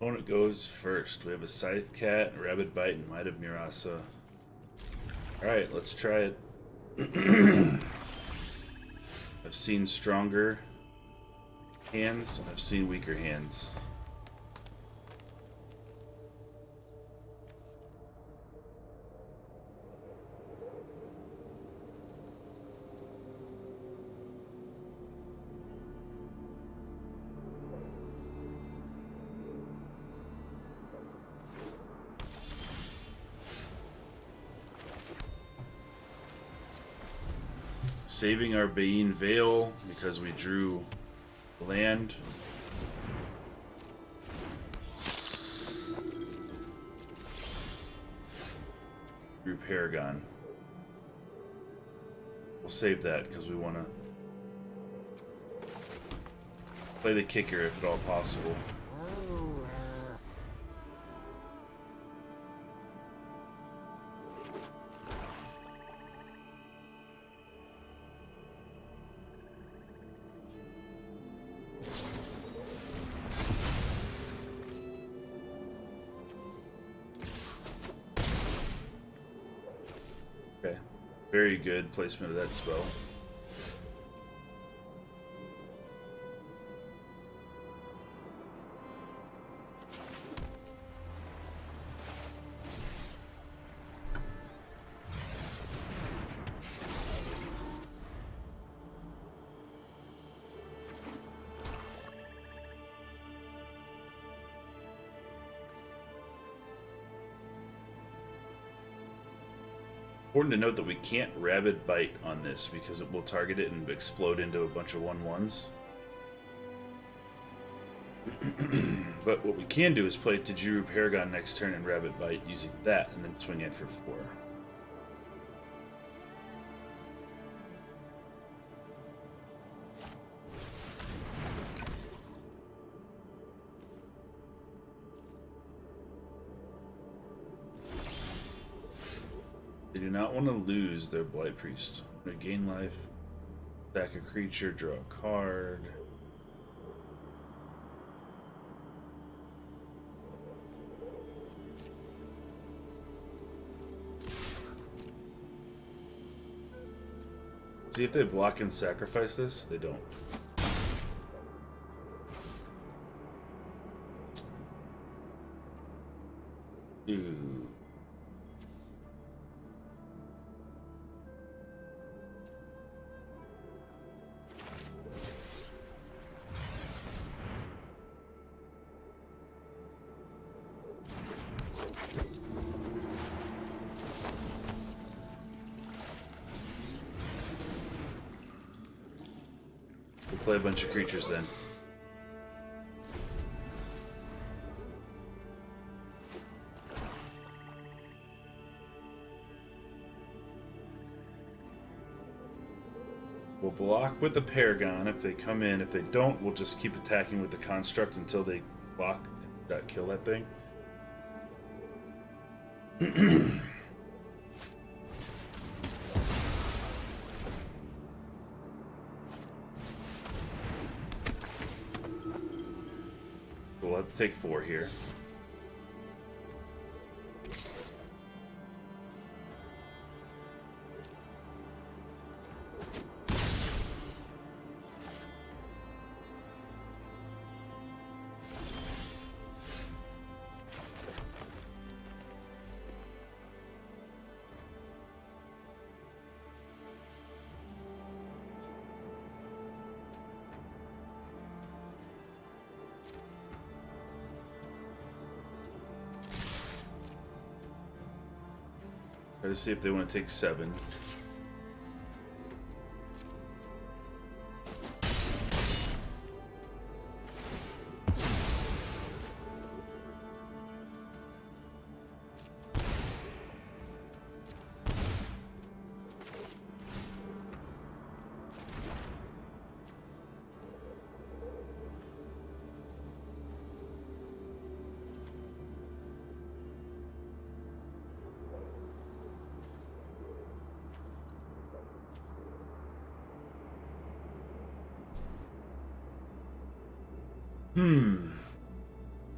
Opponent goes first. We have a Scythe Cat, Rabid Bite, and Might of Mirasa. Alright, let's try it. I've seen stronger hands, I've seen weaker hands. Saving our Bain Veil because we drew land. Drew Paragon. We'll save that because we want to play the kicker if at all possible. Okay, very good placement of that spell. Important to note that we can't Rabid Bite on this because it will target it and explode into a bunch of 1/1s. But what we can do is play Tajiru Paragon next turn and Rabid Bite using that, and then swing it for 4. They do not want to lose their Blight Priest. They gain life, sack a creature, draw a card. See if they block and sacrifice this. They don't. Ooh. We'll play a bunch of creatures then. We'll block with the Paragon if they come in. If they don't, we'll just keep attacking with the Construct until they block and kill that thing. We'll have to take 4 here. Try to see if they want to take 7.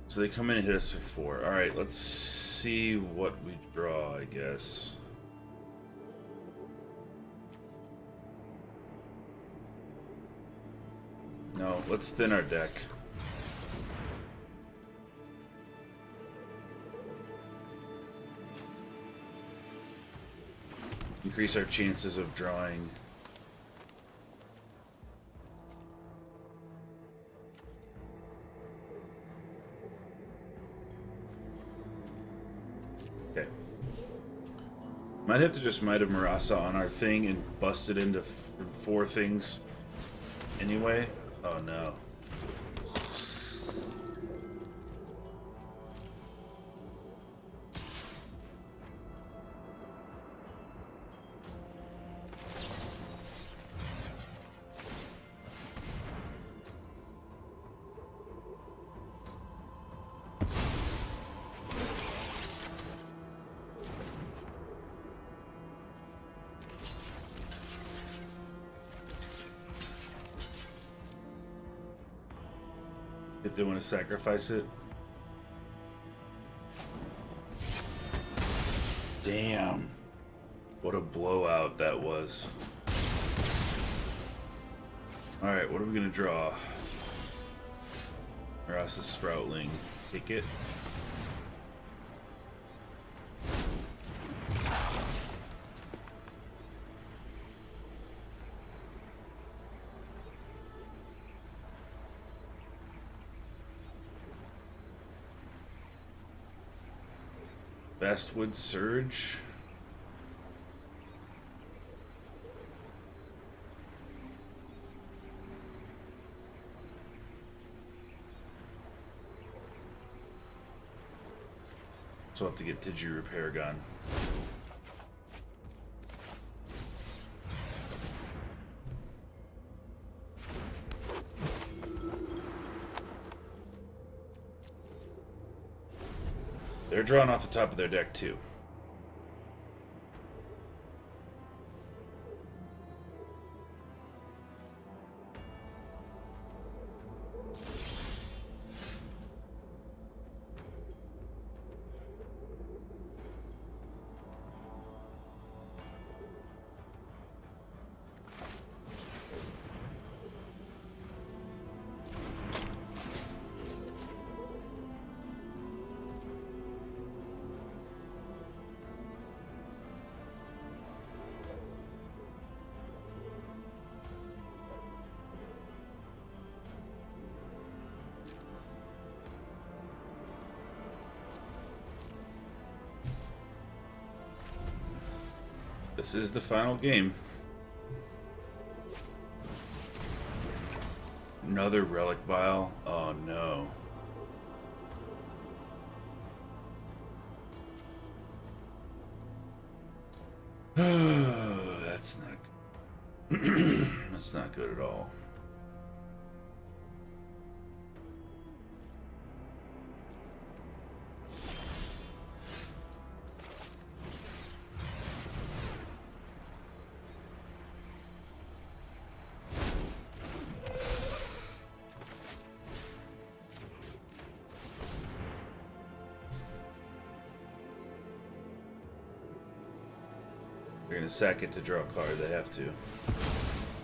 So they come in and hit us for 4. Alright, let's see what we draw, I guess. No, let's thin our deck. Increase our chances of drawing. Okay. Might have to just Might of Marasa on our thing and bust it into 4 things anyway. Oh no. If they want to sacrifice it. Damn. What a blowout that was. Alright, what are we going to draw? Marasa Sproutling. Take it. Vastwood Surge. So I'll have to get Digi Repair gone. They're drawing off the top of their deck too. This is the final game. Another Relic Vial? Oh no. That's not good. That's not good at all. They're gonna sack it to draw a card, they have to.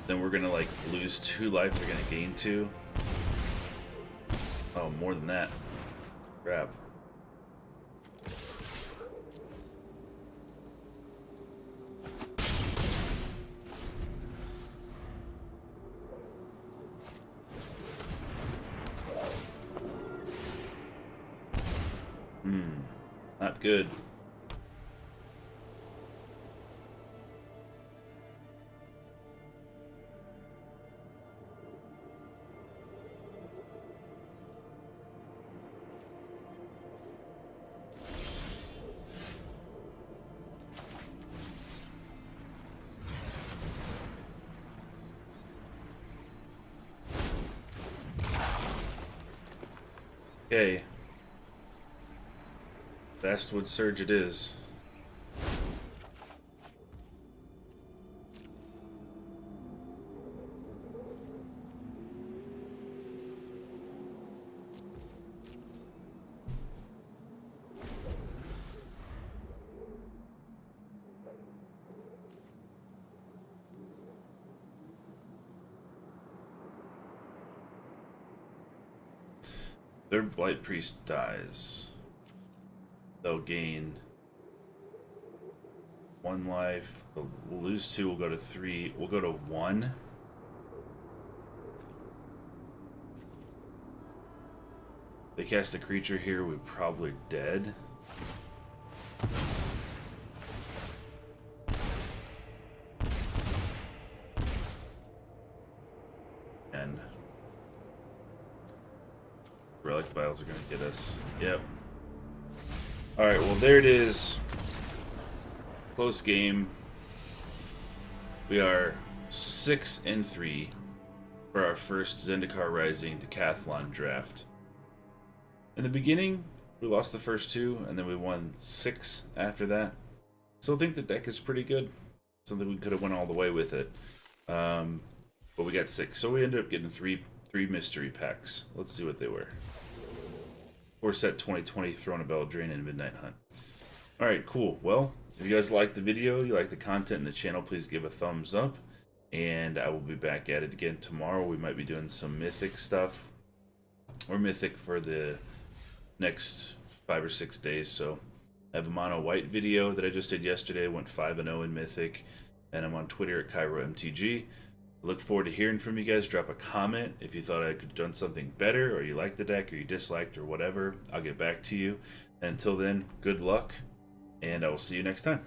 Then we're gonna like lose 2 life, they're gonna gain 2. Oh, more than that. Crap. Not good. Okay. Vastwood Surge it is. Their Blight Priest dies. They'll gain 1 life. We'll lose 2. We'll go to 3. We'll go to 1. They cast a creature here, we're probably dead. And Relic Vials are gonna get us. Yep. Alright, well there it is. Close game. We are 6-3 for our first Zendikar Rising Decathlon draft. In the beginning, we lost the first 2, and then we won 6 after that. Still think the deck is pretty good. Something we could have went all the way with it. But we got 6. So we ended up getting 3 mystery packs. Let's see what they were. 4 set 2020, Throne of Eldraine, and Midnight Hunt. Alright, cool. Well, if you guys liked the video, you like the content in the channel, please give a thumbs up. And I will be back at it again tomorrow. We might be doing some Mythic stuff. Or Mythic for the next 5 or 6 days. So I have a mono white video that I just did yesterday. I went 5-0 in Mythic. And I'm on Twitter at KaeroMTG. I look forward to hearing from you guys. Drop a comment if you thought I could have done something better, or you liked the deck, or you disliked, or whatever. I'll get back to you. Until then, good luck, and I will see you next time.